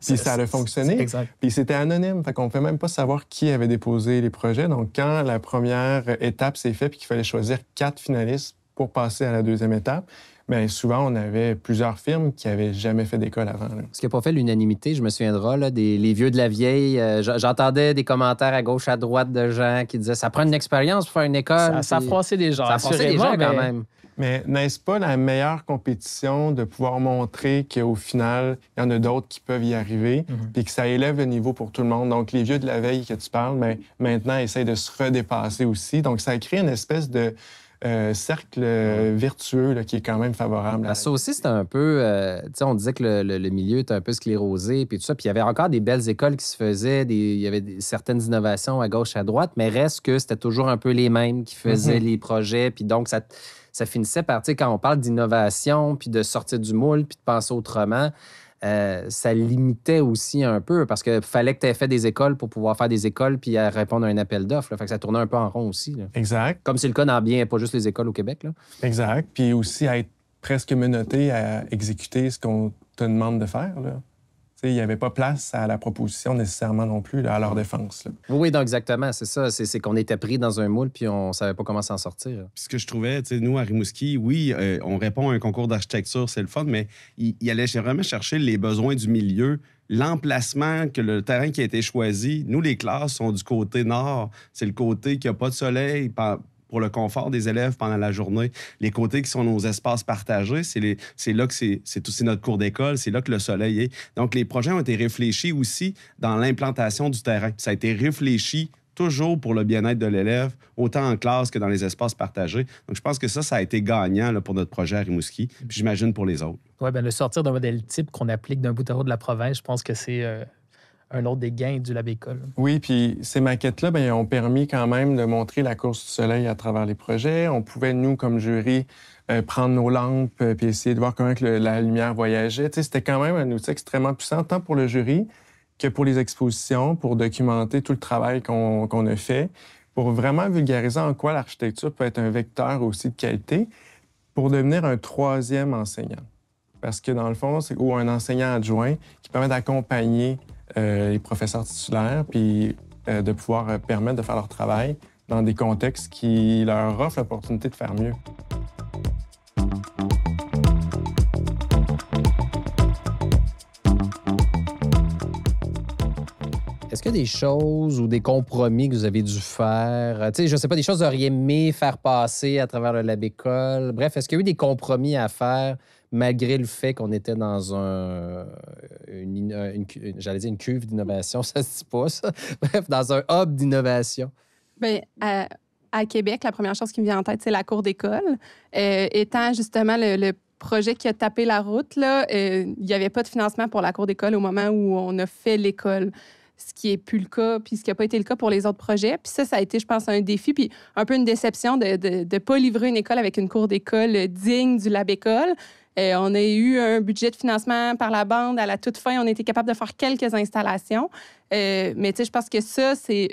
Speaker 6: Puis ça a fonctionné.
Speaker 2: Exact.
Speaker 6: Puis c'était anonyme, fait qu'on ne pouvait même pas savoir qui avait déposé les projets. Donc, quand la première étape s'est faite puis qu'il fallait choisir 4 finalistes pour passer à la deuxième étape, bien, souvent, on avait plusieurs firmes qui n'avaient jamais fait d'école avant. Là.
Speaker 1: Ce qui n'a pas fait l'unanimité, je me souviendrai, là, les vieux de la vieille. J'entendais des commentaires à gauche, à droite de gens qui disaient « ça prend une expérience pour faire une école ».
Speaker 2: Ça a froissé des gens,
Speaker 1: ça a froissé des gens quand même.
Speaker 6: Mais n'est-ce pas la meilleure compétition de pouvoir montrer qu'au final, il y en a d'autres qui peuvent y arriver, puis que ça élève le niveau pour tout le monde? Donc, les vieux de la veille que tu parles, bien, maintenant, essayent de se redépasser aussi. Donc, ça crée une espèce de cercle vertueux là, qui est quand même favorable.
Speaker 1: Ça aussi, c'était un peu... tu sais, on disait que le milieu était un peu sclérosé, puis tout ça. Puis il y avait encore des belles écoles qui se faisaient, il y avait certaines innovations à gauche, à droite, mais reste que c'était toujours un peu les mêmes qui faisaient les projets. Puis donc, ça finissait par, tu sais, quand on parle d'innovation, puis de sortir du moule, puis de penser autrement, ça limitait aussi un peu parce qu'il fallait que tu aies fait des écoles pour pouvoir faire des écoles puis répondre à un appel d'offres. Fait que ça tournait un peu en rond aussi. Là.
Speaker 6: Exact.
Speaker 1: Comme c'est le cas dans pas juste les écoles au Québec. Là.
Speaker 6: Exact. Puis aussi à être presque menotté à exécuter ce qu'on te demande de faire. Là. Il n'y avait pas place à la proposition nécessairement non plus là, à leur défense. Là.
Speaker 1: Oui, donc exactement, c'est ça. C'est qu'on était pris dans un moule puis on ne savait pas comment s'en sortir.
Speaker 4: Puis ce que je trouvais, nous, à Rimouski, oui, on répond à un concours d'architecture, c'est le fun, mais il allait vraiment chercher les besoins du milieu, l'emplacement, que le terrain qui a été choisi. Nous, les classes sont du côté nord. C'est le côté qui n'a pas de soleil, pour le confort des élèves pendant la journée. Les côtés qui sont nos espaces partagés, c'est là que c'est aussi notre cours d'école, c'est là que le soleil est. Donc, les projets ont été réfléchis aussi dans l'implantation du terrain. Ça a été réfléchi toujours pour le bien-être de l'élève, autant en classe que dans les espaces partagés. Donc, je pense que ça a été gagnant là, pour notre projet à Rimouski, puis j'imagine pour les autres.
Speaker 2: Oui, bien, le sortir d'un modèle type qu'on applique d'un bout à l'autre de la province, je pense que c'est... un autre des gains du Lab École.
Speaker 6: Oui, puis ces maquettes-là bien, ont permis quand même de montrer la course du soleil à travers les projets. On pouvait, nous, comme jury, prendre nos lampes puis essayer de voir comment la lumière voyageait. Tu sais, c'était quand même un outil extrêmement puissant, tant pour le jury que pour les expositions, pour documenter tout le travail qu'on a fait, pour vraiment vulgariser en quoi l'architecture peut être un vecteur aussi de qualité pour devenir un troisième enseignant. Parce que, dans le fond, ou un enseignant adjoint qui permet d'accompagner les professeurs titulaires, puis de pouvoir permettre de faire leur travail dans des contextes qui leur offrent l'opportunité de faire mieux.
Speaker 1: Est-ce qu'il y a des choses ou des compromis que vous avez dû faire? Tu sais, je ne sais pas, des choses que vous auriez aimé faire passer à travers le Lab École. Bref, est-ce qu'il y a eu des compromis à faire malgré le fait qu'on était dans j'allais dire une cuve d'innovation, ça se dit pas, ça. Bref, dans un hub d'innovation.
Speaker 5: Bien, à Québec, la première chose qui me vient en tête, c'est la cour d'école. Étant justement le projet qui a tapé la route, il n'y avait pas de financement pour la cour d'école au moment où on a fait l'école. Ce qui n'est plus le cas, puis ce qui n'a pas été le cas pour les autres projets. Puis ça a été, je pense, un défi, puis un peu une déception de ne pas livrer une école avec une cour d'école digne du Lab École. On a eu un budget de financement par la bande. À la toute fin, on a été capable de faire quelques installations. Mais tu sais, je pense que ça, c'est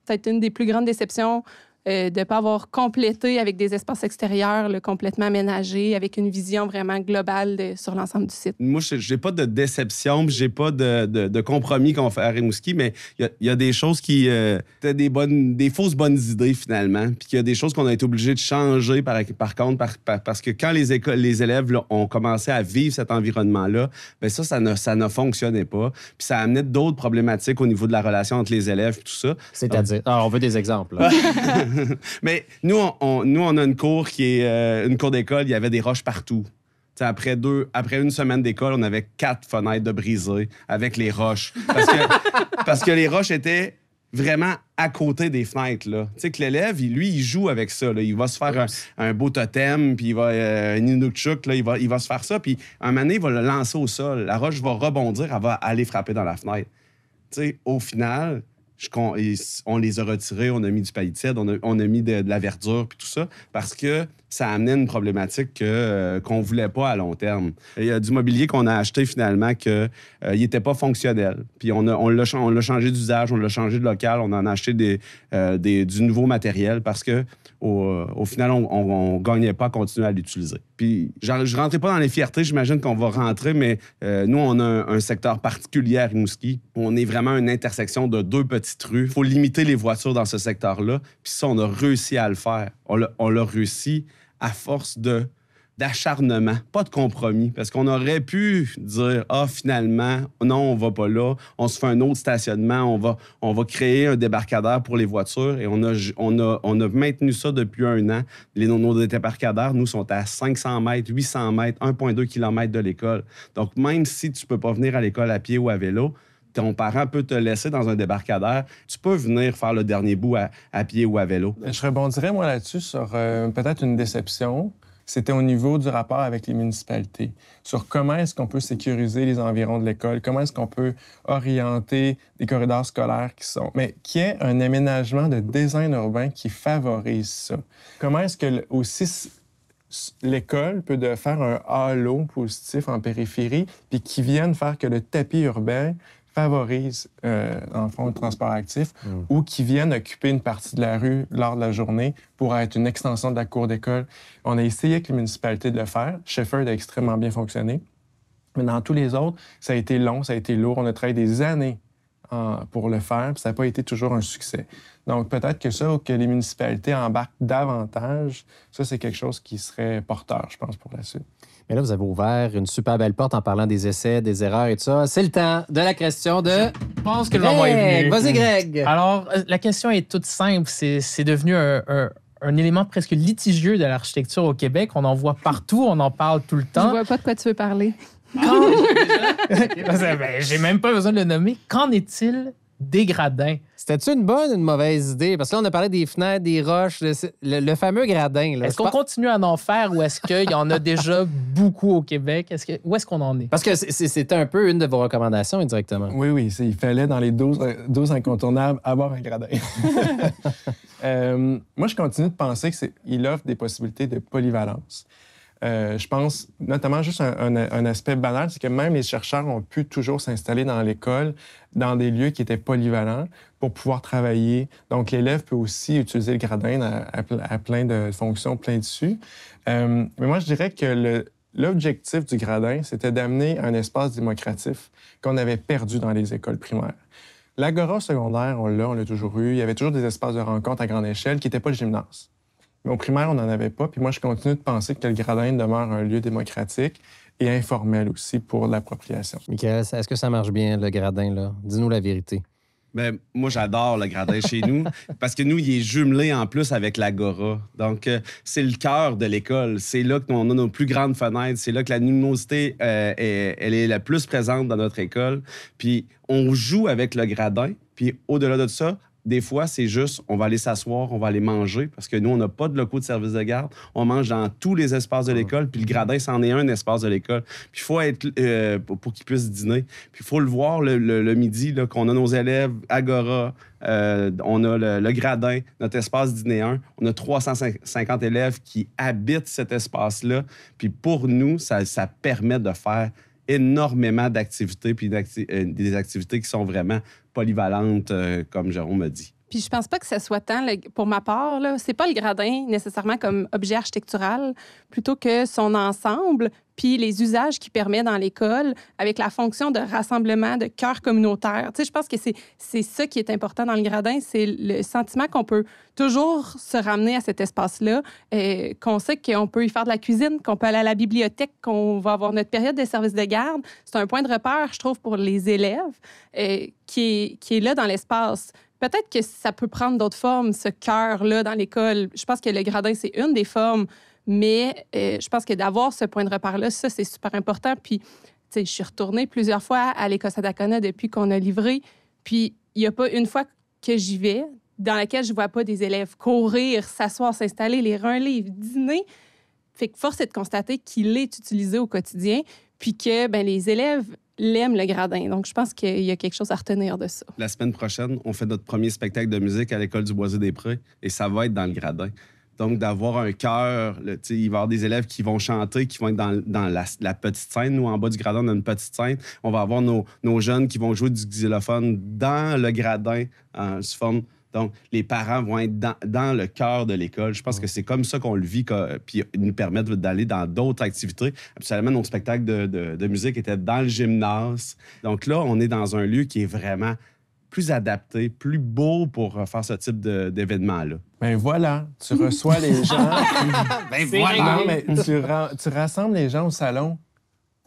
Speaker 5: peut-être une des plus grandes déceptions de ne pas avoir complété avec des espaces extérieurs complètement aménagés, avec une vision vraiment globale sur l'ensemble du site.
Speaker 4: Moi, je n'ai pas de déception, je n'ai pas de compromis qu'on fait à Rimouski, mais il y a des choses qui étaient des fausses bonnes idées, finalement, puis qu'il y a des choses qu'on a été obligé de changer, par contre, parce que quand les élèves là, ont commencé à vivre cet environnement-là, bien ça ne fonctionnait pas. Puis ça amenait d'autres problématiques au niveau de la relation entre les élèves et tout ça.
Speaker 1: C'est-à-dire? Alors, on veut des exemples. Là.
Speaker 4: Mais nous, on a une cour qui est une cour d'école, il y avait des roches partout. T'sais, après une semaine d'école, on avait 4 fenêtres de brisées avec les roches. Parce que les roches étaient vraiment à côté des fenêtres, là. Tu sais que l'élève, il joue avec ça, là. Il va se faire un beau totem, puis il va un Inukshuk, là, il va se faire ça, puis un moment donné, il va le lancer au sol. La roche va rebondir, elle va aller frapper dans la fenêtre. Tu sais, au final, on les a retirés, on a mis du paillicide, on a mis de la verdure, puis tout ça, parce que ça amenait une problématique qu'on voulait pas à long terme. Il y a du mobilier qu'on a acheté finalement qu'il n'était pas fonctionnel. Puis on l'a changé d'usage, on l'a changé de local, on en a acheté du nouveau matériel parce que au final, on ne gagnait pas à continuer à l'utiliser. Puis je ne rentrais pas dans les fiertés, j'imagine qu'on va rentrer, mais nous, on a un secteur particulier à Rimouski. On est vraiment une intersection de 2 petites rues. Il faut limiter les voitures dans ce secteur-là. Puis ça, on a réussi à le faire. On l'a réussi à force d'acharnement, pas de compromis. Parce qu'on aurait pu dire « Ah, finalement, non, on va pas là. On se fait un autre stationnement. On va créer un débarcadère pour les voitures. » Et on a maintenu ça depuis 1 an. Nos débarcadères, nous, sont à 500 mètres, 800 mètres, 1,2 km de l'école. Donc, même si tu peux pas venir à l'école à pied ou à vélo, ton parent peut te laisser dans un débarcadère. Tu peux venir faire le dernier bout à pied ou à vélo.
Speaker 6: Je rebondirais, moi, là-dessus sur peut-être une déception. C'était au niveau du rapport avec les municipalités, sur comment est-ce qu'on peut sécuriser les environs de l'école, comment est-ce qu'on peut orienter des corridors scolaires mais qu'il y ait un aménagement de design urbain qui favorise ça. Comment est-ce que aussi l'école peut faire un halo positif en périphérie, puis qui vienne faire que le tapis urbain favorise, dans le fond, le transport actif, ou qui viennent occuper une partie de la rue lors de la journée pour être une extension de la cour d'école. On a essayé avec les municipalités de le faire. Shefford a extrêmement bien fonctionné. Mais dans tous les autres, ça a été long, ça a été lourd. On a travaillé des années pour le faire, puis ça n'a pas été toujours un succès. Donc, peut-être que les municipalités embarquent davantage, ça, c'est quelque chose qui serait porteur, je pense, pour la suite.
Speaker 1: Mais là, vous avez ouvert une super belle porte en parlant des essais, des erreurs et tout ça. C'est le temps de la question de...
Speaker 2: Je pense que le moment est venu.
Speaker 1: Vas-y, Greg.
Speaker 2: Alors, la question est toute simple. C'est devenu un élément presque litigieux de l'architecture au Québec. On en voit partout, on en parle tout le temps.
Speaker 5: Je vois pas de quoi tu veux parler.
Speaker 2: J'ai même pas besoin de le nommer. Qu'en est-il des gradins?
Speaker 1: C'était-tu une bonne ou une mauvaise idée? Parce que là, on a parlé des fenêtres, des roches, le fameux gradin. Là.
Speaker 2: Est-ce qu'on continue à en faire ou est-ce qu'il y en a déjà beaucoup au Québec? Où est-ce qu'on en est?
Speaker 1: Parce que c'était un peu une de vos recommandations indirectement.
Speaker 6: Oui, il fallait dans les 12 incontournables avoir un gradin. Moi, je continue de penser qu'il offre des possibilités de polyvalence. Je pense notamment juste un aspect banal, c'est que même les chercheurs ont pu toujours s'installer dans l'école, dans des lieux qui étaient polyvalents pour pouvoir travailler. Donc, l'élève peut aussi utiliser le gradin à plein de fonctions, plein dessus. Mais moi, je dirais que l'objectif du gradin, c'était d'amener un espace démocratif qu'on avait perdu dans les écoles primaires. L'agora au secondaire, on l'a toujours eu. Il y avait toujours des espaces de rencontre à grande échelle qui n'étaient pas le gymnase. Mais au primaire, on n'en avait pas. Puis moi, je continue de penser que le gradin demeure un lieu démocratique et informel aussi pour l'appropriation.
Speaker 1: Michael, est-ce que ça marche bien, le gradin, là? Dis-nous la vérité.
Speaker 4: Bien, moi, j'adore le gradin chez nous parce que nous, il est jumelé en plus avec l'agora. Donc, c'est le cœur de l'école. C'est là qu'on a nos plus grandes fenêtres. C'est là que la luminosité, elle est la plus présente dans notre école. Puis, on joue avec le gradin. Puis, au-delà de ça, des fois, c'est juste, on va aller s'asseoir, on va aller manger, parce que nous, on n'a pas de locaux de service de garde. On mange dans tous les espaces de l'école, puis le gradin, c'en est un espace de l'école. Puis il faut être, pour qu'ils puissent dîner. Puis il faut le voir le midi, là, qu'on a nos élèves, agora, on a le gradin, notre espace dîner 1. On a 350 élèves qui habitent cet espace-là. Puis pour nous, ça permet de faire énormément d'activités, puis des activités qui sont vraiment polyvalentes, comme Jérôme a dit.
Speaker 5: Puis je pense pas que ça soit tant, pour ma part, là, c'est pas le gradin nécessairement comme objet architectural, plutôt que son ensemble, puis les usages qu'il permet dans l'école, avec la fonction de rassemblement, de cœur communautaire. Tu sais, je pense que c'est ça qui est important dans le gradin, c'est le sentiment qu'on peut toujours se ramener à cet espace-là, qu'on sait qu'on peut y faire de la cuisine, qu'on peut aller à la bibliothèque, qu'on va avoir notre période de service de garde. C'est un point de repère, je trouve, pour les élèves, qui est là dans l'espace. Peut-être que ça peut prendre d'autres formes, ce cœur-là dans l'école. Je pense que le gradin, c'est une des formes, mais je pense que d'avoir ce point de repère-là, ça, c'est super important. Puis, tu sais, je suis retournée plusieurs fois à l'École Sadakona depuis qu'on a livré. Puis, il n'y a pas une fois que j'y vais, dans laquelle je ne vois pas des élèves courir, s'asseoir, s'installer, lire un livre, dîner. Fait que force est de constater qu'il est utilisé au quotidien, puis que les élèves l'aiment, le gradin. Donc, je pense qu'il y a quelque chose à retenir de ça.
Speaker 4: La semaine prochaine, on fait notre premier spectacle de musique à l'École du Boisé-des-Prés et ça va être dans le gradin. Donc, d'avoir un chœur, il va y avoir des élèves qui vont chanter, qui vont être dans la petite scène. Nous, en bas du gradin, on a une petite scène. On va avoir nos jeunes qui vont jouer du xylophone dans le gradin sous forme. Donc, les parents vont être dans le cœur de l'école. Je pense que c'est comme ça qu'on le vit, puis ils nous permettent d'aller dans d'autres activités. Absolument, nos spectacles de musique étaient dans le gymnase. Donc là, on est dans un lieu qui est vraiment plus adapté, plus beau pour faire ce type d'événement-là.
Speaker 6: Ben voilà, tu reçois les gens. Non, mais tu rassembles les gens au salon.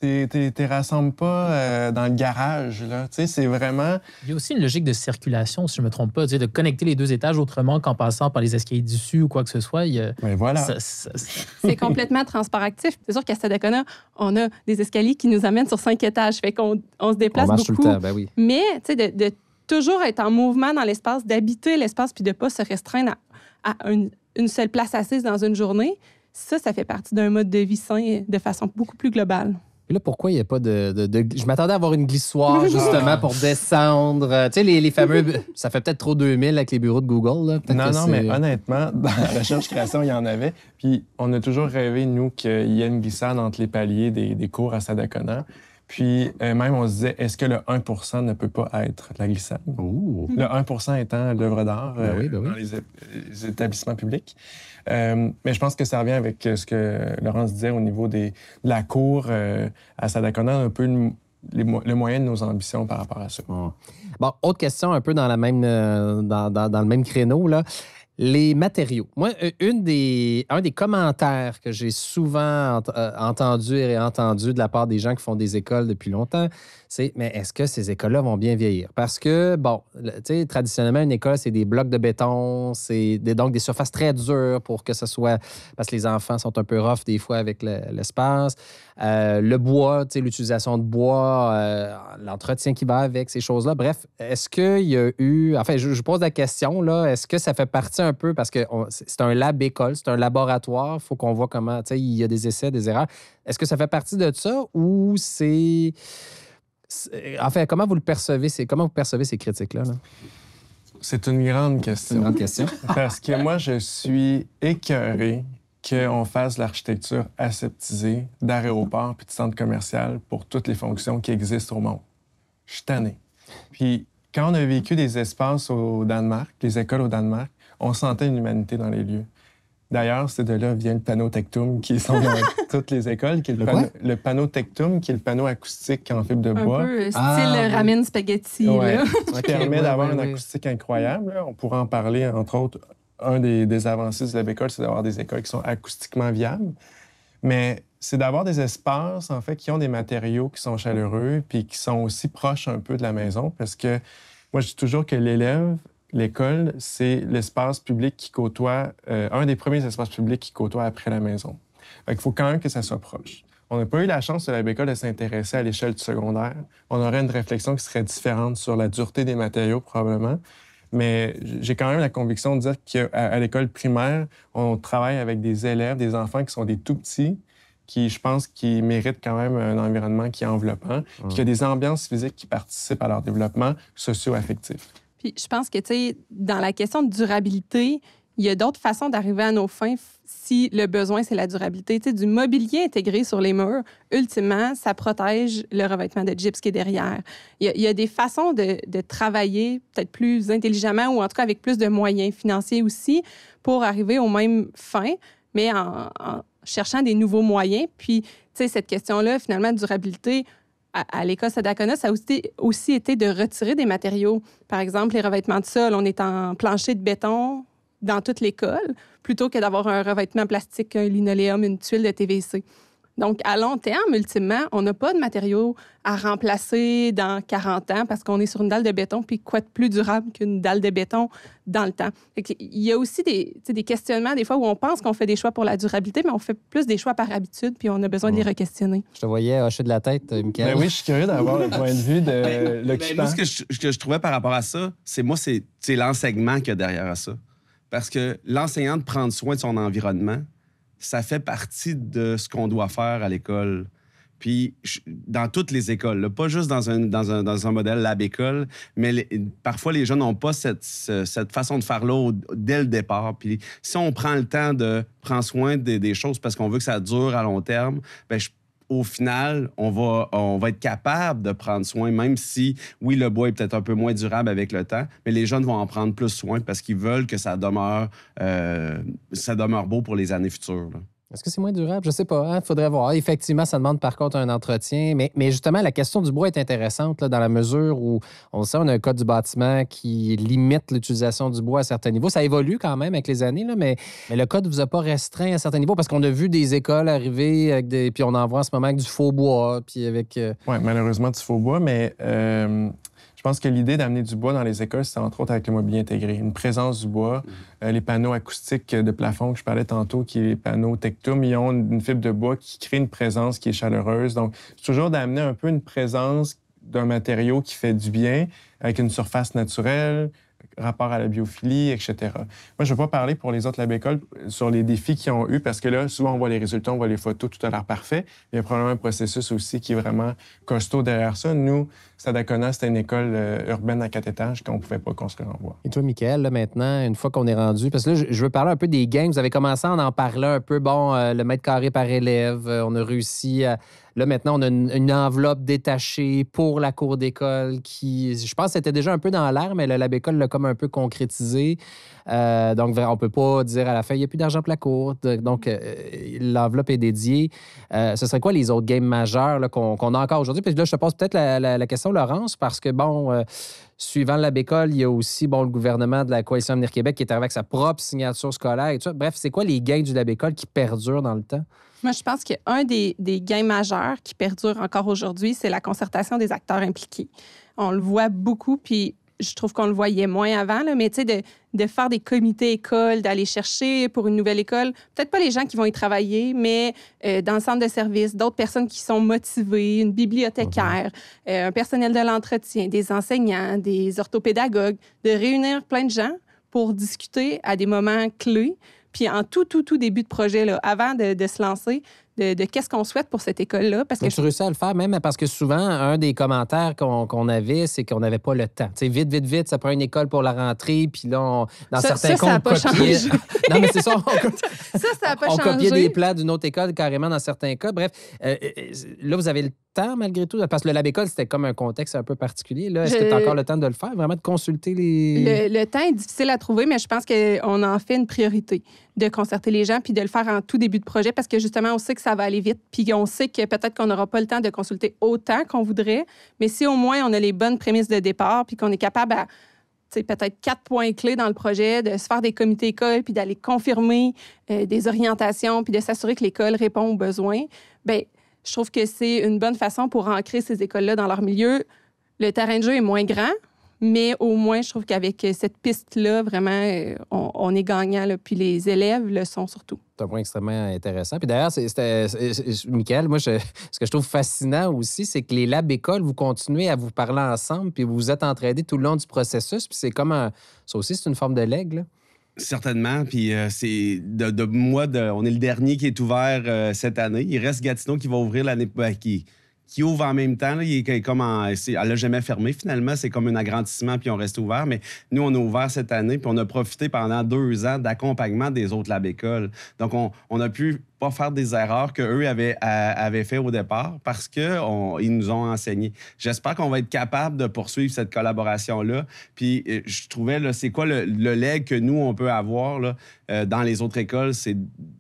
Speaker 6: Tu rassembles pas dans le garage, là. Tu sais, c'est vraiment...
Speaker 2: Il y a aussi une logique de circulation, si je ne me trompe pas, de connecter les 2 étages autrement qu'en passant par les escaliers d'issue ou quoi que ce soit.
Speaker 6: Ben voilà.
Speaker 5: C'est complètement transporactif. C'est sûr qu'à Stadacona, on a des escaliers qui nous amènent sur 5 étages. Fait qu'on se déplace
Speaker 1: beaucoup.
Speaker 5: Tout
Speaker 1: le temps, ben oui.
Speaker 5: Mais, tu sais, de toujours être en mouvement dans l'espace, d'habiter l'espace puis de ne pas se restreindre à une seule place assise dans une journée, ça fait partie d'un mode de vie sain de façon beaucoup plus globale.
Speaker 1: Et là, pourquoi il n'y a pas de... Je m'attendais à avoir une glissoire, justement, pour descendre. Tu sais, les fameux... Ça fait peut-être trop 2000 avec les bureaux de Google. Là.
Speaker 6: Non, mais honnêtement, dans la recherche-création, il y en avait. Puis on a toujours rêvé, nous, qu'il y ait une glissade entre les paliers des cours à Stadacona. Puis même, on se disait, est-ce que le 1 ne peut pas être la glissade?
Speaker 1: Ouh.
Speaker 6: Le 1 étant l'œuvre d'art dans les établissements publics. Mais je pense que ça revient avec ce que Laurence disait au niveau de la cour à Stadacona, un peu le moyen de nos ambitions par rapport à ça.
Speaker 1: Bon, autre question un peu dans le même créneau, là. Les matériaux. Moi, un des commentaires que j'ai souvent entendu et réentendu de la part des gens qui font des écoles depuis longtemps, c'est « Mais est-ce que ces écoles-là vont bien vieillir? » Parce que, bon, tu sais, traditionnellement, une école, c'est des blocs de béton, donc des surfaces très dures pour que ce soit... Parce que les enfants sont un peu rough des fois avec l'espace. Le bois, tu sais, l'utilisation de bois, l'entretien qui va avec, ces choses-là. Bref, est-ce qu'il y a eu... Enfin, je pose la question, là, est-ce que ça fait partie un peu, parce que c'est un lab école, c'est un laboratoire, il faut qu'on voit comment, tu sais, il y a des essais, des erreurs. Est-ce que ça fait partie de ça ou c'est... Enfin, comment vous percevez ces critiques-là? Là?
Speaker 6: C'est une grande question.
Speaker 1: C'est une grande question.
Speaker 6: Parce que moi, je suis écœuré qu'on fasse l'architecture aseptisée d'aéroports puis de centres commerciaux pour toutes les fonctions qui existent au monde. Je suis tanné. Puis quand on a vécu des espaces au Danemark, les écoles au Danemark, on sentait une humanité dans les lieux. D'ailleurs, c'est de là vient le panneau Tectum qui sont dans toutes les écoles, qui est le panneau Tectum, qui est le panneau acoustique en fibre de bois.
Speaker 5: Un peu style ramen spaghetti.
Speaker 6: Ouais.
Speaker 5: Là.
Speaker 6: Qui permet d'avoir une acoustique incroyable. Là. On pourrait en parler, entre autres. Un des avancées de l'école, c'est d'avoir des écoles qui sont acoustiquement viables. Mais c'est d'avoir des espaces, en fait, qui ont des matériaux qui sont chaleureux puis qui sont aussi proches un peu de la maison. Parce que moi, je dis toujours que l'école, c'est l'espace public qui côtoie, un des premiers espaces publics qui côtoie après la maison. Fait qu'il faut quand même que ça soit proche. On n'a pas eu la chance de la Bécole de s'intéresser à l'échelle du secondaire. On aurait une réflexion qui serait différente sur la dureté des matériaux, probablement. Mais j'ai quand même la conviction de dire qu'à l'école primaire, on travaille avec des élèves, des enfants qui sont des tout-petits, qui, je pense, qui méritent quand même un environnement qui est enveloppant, puis qu'il y a des ambiances physiques qui participent à leur développement socio-affectif.
Speaker 5: Puis je pense que, tu sais, dans la question de durabilité, il y a d'autres façons d'arriver à nos fins si le besoin, c'est la durabilité. Tu sais, du mobilier intégré sur les murs, ultimement, ça protège le revêtement de gypse qui est derrière. Il y a des façons de travailler peut-être plus intelligemment ou en tout cas avec plus de moyens financiers aussi pour arriver aux mêmes fins, mais en cherchant des nouveaux moyens. Puis, tu sais, cette question-là, finalement, de durabilité, à l'école Stadacona, ça a aussi été de retirer des matériaux. Par exemple, les revêtements de sol, on est en plancher de béton dans toute l'école, plutôt que d'avoir un revêtement plastique, un linoléum, une tuile de TVC. Donc, à long terme, ultimement, on n'a pas de matériaux à remplacer dans 40 ans parce qu'on est sur une dalle de béton, puis quoi de plus durable qu'une dalle de béton dans le temps? Il y a aussi des questionnements, des fois, où on pense qu'on fait des choix pour la durabilité, mais on fait plus des choix par habitude, puis on a besoin de les re-questionner.
Speaker 1: Je te voyais hocher de la tête, Michael.
Speaker 6: Ben oui, je suis curieux d'avoir le point de vue de l'occupant.
Speaker 4: Moi, ce que je trouvais par rapport à ça, c'est l'enseignement qu'il y a derrière ça. Parce que l'enseignant de prendre soin de son environnement, ça fait partie de ce qu'on doit faire à l'école. Puis, dans toutes les écoles, là, pas juste dans un modèle lab-école, mais parfois, les gens n'ont pas cette façon de faire-là dès le départ. Puis, si on prend le temps de prendre soin des choses parce qu'on veut que ça dure à long terme, bien, au final, on va être capable de prendre soin, même si, oui, le bois est peut-être un peu moins durable avec le temps, mais les jeunes vont en prendre plus soin parce qu'ils veulent que ça demeure beau pour les années futures, là.
Speaker 1: Est-ce que c'est moins durable? Je sais pas. Il faudrait voir. Effectivement, ça demande par contre un entretien. Mais justement, la question du bois est intéressante là, dans la mesure où, on le sait, on a un code du bâtiment qui limite l'utilisation du bois à certains niveaux. Ça évolue quand même avec les années, là, mais le code ne vous a pas restreint à certains niveaux parce qu'on a vu des écoles arriver avec puis on en voit en ce moment avec du faux bois. Puis avec.
Speaker 6: Oui, malheureusement, du faux bois, mais. Je pense que l'idée d'amener du bois dans les écoles, c'est entre autres avec le mobilier intégré. Une présence du bois, les panneaux acoustiques de plafond que je parlais tantôt, qui est les panneaux Tectum, ils ont une fibre de bois qui crée une présence qui est chaleureuse. Donc, c'est toujours d'amener un peu une présence d'un matériau qui fait du bien, avec une surface naturelle, rapport à la biophilie, etc. Moi, je ne veux pas parler pour les autres lab-écoles sur les défis qu'ils ont eu, parce que là, souvent, on voit les résultats, on voit les photos, tout a l'air parfait. Il y a probablement un processus aussi qui est vraiment costaud derrière ça. Nous, Stadacona, c'était une école urbaine à 4 étages qu'on ne pouvait pas construire en bois.
Speaker 1: Et toi, Michael, là, maintenant, une fois qu'on est rendu, parce que là, je veux parler un peu des gains. Vous avez commencé à en parler un peu, le mètre carré par élève. On a réussi à... Là, maintenant, on a une enveloppe détachée pour la cour d'école qui, je pense, c'était déjà un peu dans l'air, mais le lab école l'a comme un peu concrétisé. Donc, on ne peut pas dire à la fin, il n'y a plus d'argent pour la cour. Donc, l'enveloppe est dédiée. Ce serait quoi les autres games majeurs là, qu'on a encore aujourd'hui? Puis là, je te pose peut-être la question, Laurence, parce que, suivant le lab école, il y a aussi le gouvernement de la Coalition Avenir Québec qui est arrivé avec sa propre signature scolaire et tout ça. Bref, c'est quoi les gains du lab école qui perdurent dans le temps?
Speaker 5: Moi, je pense qu'un des gains majeurs qui perdure encore aujourd'hui, c'est la concertation des acteurs impliqués. On le voit beaucoup, puis je trouve qu'on le voyait moins avant, là, mais tu sais, de faire des comités écoles, d'aller chercher pour une nouvelle école, peut-être pas les gens qui vont y travailler, mais dans le centre de service, d'autres personnes qui sont motivées, une bibliothécaire, un personnel de l'entretien, des enseignants, des orthopédagogues, de réunir plein de gens pour discuter à des moments clés. Puis en tout début de projet, là, avant de se lancer, de qu'est-ce qu'on souhaite pour cette école-là. Parce que
Speaker 1: tu réussis à le faire même parce que souvent, un des commentaires qu'on avait, c'est qu'on n'avait pas le temps. Tu sais, vite, ça prend une école pour la rentrée, puis là, dans certains cas, on copiait... Non, mais c'est ça,
Speaker 5: ça n'a pas
Speaker 1: on
Speaker 5: changé.
Speaker 1: copiait des plans d'une autre école carrément dans certains cas. Bref, là, vous avez le temps malgré tout, parce que le lab école, c'était comme un contexte un peu particulier. Là. Est-ce que tu as encore le temps de le faire, vraiment de consulter les...
Speaker 5: Le temps est difficile à trouver, mais je pense qu'on en fait une priorité de concerter les gens puis de le faire en tout début de projet parce que justement, on sait que ça va aller vite puis on sait que peut-être qu'on n'aura pas le temps de consulter autant qu'on voudrait, mais si au moins on a les bonnes prémices de départ puis qu'on est capable à peut-être 4 points clés dans le projet, de se faire des comités écoles puis d'aller confirmer des orientations puis de s'assurer que l'école répond aux besoins, bien, je trouve que c'est une bonne façon pour ancrer ces écoles-là dans leur milieu. Le terrain de jeu est moins grand, mais au moins, je trouve qu'avec cette piste-là, vraiment, on est gagnant. Là, puis les élèves le sont surtout.
Speaker 1: C'est un point extrêmement intéressant. Puis d'ailleurs, Michael, moi, ce que je trouve fascinant aussi, c'est que les labs-écoles, vous continuez à vous parler ensemble, puis vous vous êtes entraidés tout le long du processus. Puis c'est comme ça aussi, c'est une forme de legs, là.
Speaker 4: Certainement. Puis c'est on est le dernier qui est ouvert cette année. Il reste Gatineau qui va ouvrir l'année qui ouvre en même temps. Là, il est comme elle n'a jamais fermé, finalement. C'est comme un agrandissement, puis on reste ouvert. Mais nous, on a ouvert cette année, puis on a profité pendant 2 ans d'accompagnement des autres lab-écoles. Donc, on a pu pas faire des erreurs qu'eux avaient fait au départ parce qu'ils nous ont enseigné. J'espère qu'on va être capable de poursuivre cette collaboration-là. Puis, je trouvais, là, c'est quoi le leg que nous, on peut avoir là, dans les autres écoles, c'est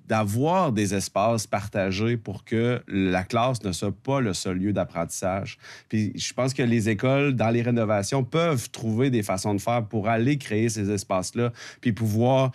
Speaker 4: d'avoir des espaces partagés pour que la classe ne soit pas le seul lieu d'apprentissage. Puis je pense que les écoles, dans les rénovations, peuvent trouver des façons de faire pour aller créer ces espaces-là puis pouvoir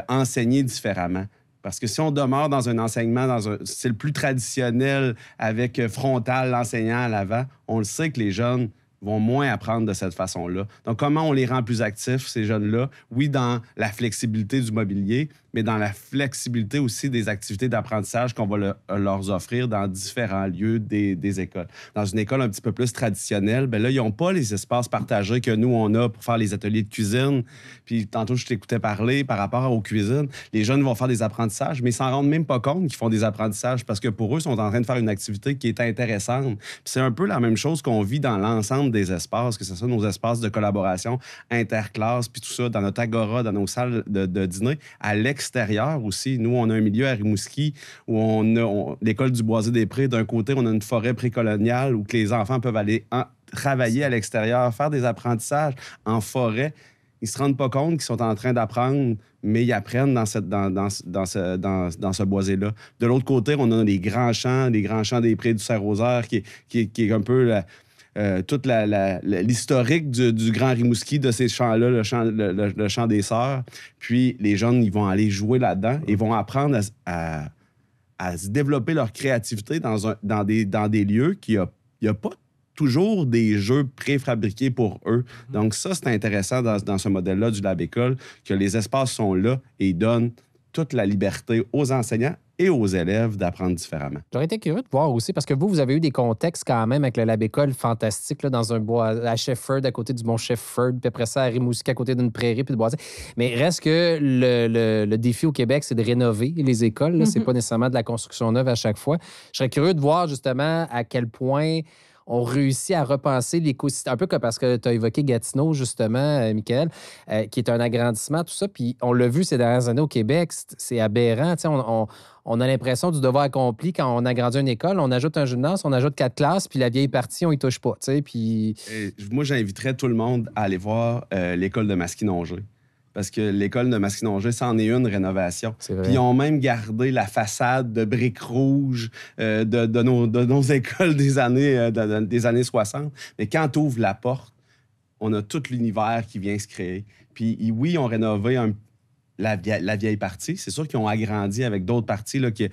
Speaker 4: enseigner différemment. Parce que si on demeure dans un enseignement, dans un style plus traditionnel, avec frontal, l'enseignant à l'avant, on le sait que les jeunes vont moins apprendre de cette façon-là. Donc, comment on les rend plus actifs, ces jeunes-là? Oui, dans la flexibilité du mobilier, mais dans la flexibilité aussi des activités d'apprentissage qu'on va leur offrir dans différents lieux des écoles. Dans une école un petit peu plus traditionnelle, bien là, ils n'ont pas les espaces partagés que nous, on a pour faire les ateliers de cuisine. Puis tantôt, je t'écoutais parler par rapport aux cuisines. Les jeunes vont faire des apprentissages, mais ils s'en rendent même pas compte qu'ils font des apprentissages parce que pour eux, ils sont en train de faire une activité qui est intéressante. Puis c'est un peu la même chose qu'on vit dans l'ensemble des espaces, que ce soit nos espaces de collaboration interclasses, puis tout ça, dans notre agora, dans nos salles de dîner, à l'extérieur aussi. Nous, on a un milieu à Rimouski où on a l'école du Boisé-des-Prés. D'un côté, on a une forêt précoloniale où que les enfants peuvent aller travailler à l'extérieur, faire des apprentissages en forêt. Ils se rendent pas compte qu'ils sont en train d'apprendre, mais ils apprennent dans ce boisé-là. De l'autre côté, on a les grands champs des Prés du Saint-Rosaire, qui est un peu toute l'historique du Grand Rimouski, de ces champs-là, le champ des Sœurs. Puis les jeunes, ils vont aller jouer là-dedans et vont apprendre à se développer leur créativité dans des lieux qu'il n'y a pas toujours des jeux préfabriqués pour eux. Donc ça, c'est intéressant dans ce modèle-là du Lab École, que les espaces sont là et ils donnent toute la liberté aux enseignants et aux élèves d'apprendre différemment.
Speaker 1: J'aurais été curieux de voir aussi, parce que vous avez eu des contextes quand même avec le Lab École fantastique, là, dans un bois à Shefford, à côté du mont Shefford, puis après ça, à Rimouski, à côté d'une prairie, puis de bois. Mais reste que le défi au Québec, c'est de rénover les écoles. Là. C'est pas nécessairement de la construction neuve à chaque fois. Je serais curieux de voir justement à quel point on réussit à repenser l'écosystème. Un peu comme parce que tu as évoqué Gatineau, justement, Michael, qui est un agrandissement, tout ça. Puis on l'a vu ces dernières années au Québec, c'est aberrant. On a l'impression du devoir accompli quand on agrandit une école. On ajoute un gymnase, on ajoute 4 classes, puis la vieille partie, on y touche pas. Puis...
Speaker 4: Moi, j'inviterais tout le monde à aller voir l'école de Masquinongé. Parce que l'école de Masquinongé, c'en est une rénovation. Puis ils ont même gardé la façade de briques rouges de nos écoles des années 60. Mais quand tu ouvres la porte, on a tout l'univers qui vient se créer. Puis oui, ils ont rénové la vieille partie. C'est sûr qu'ils ont agrandi avec d'autres parties là, qui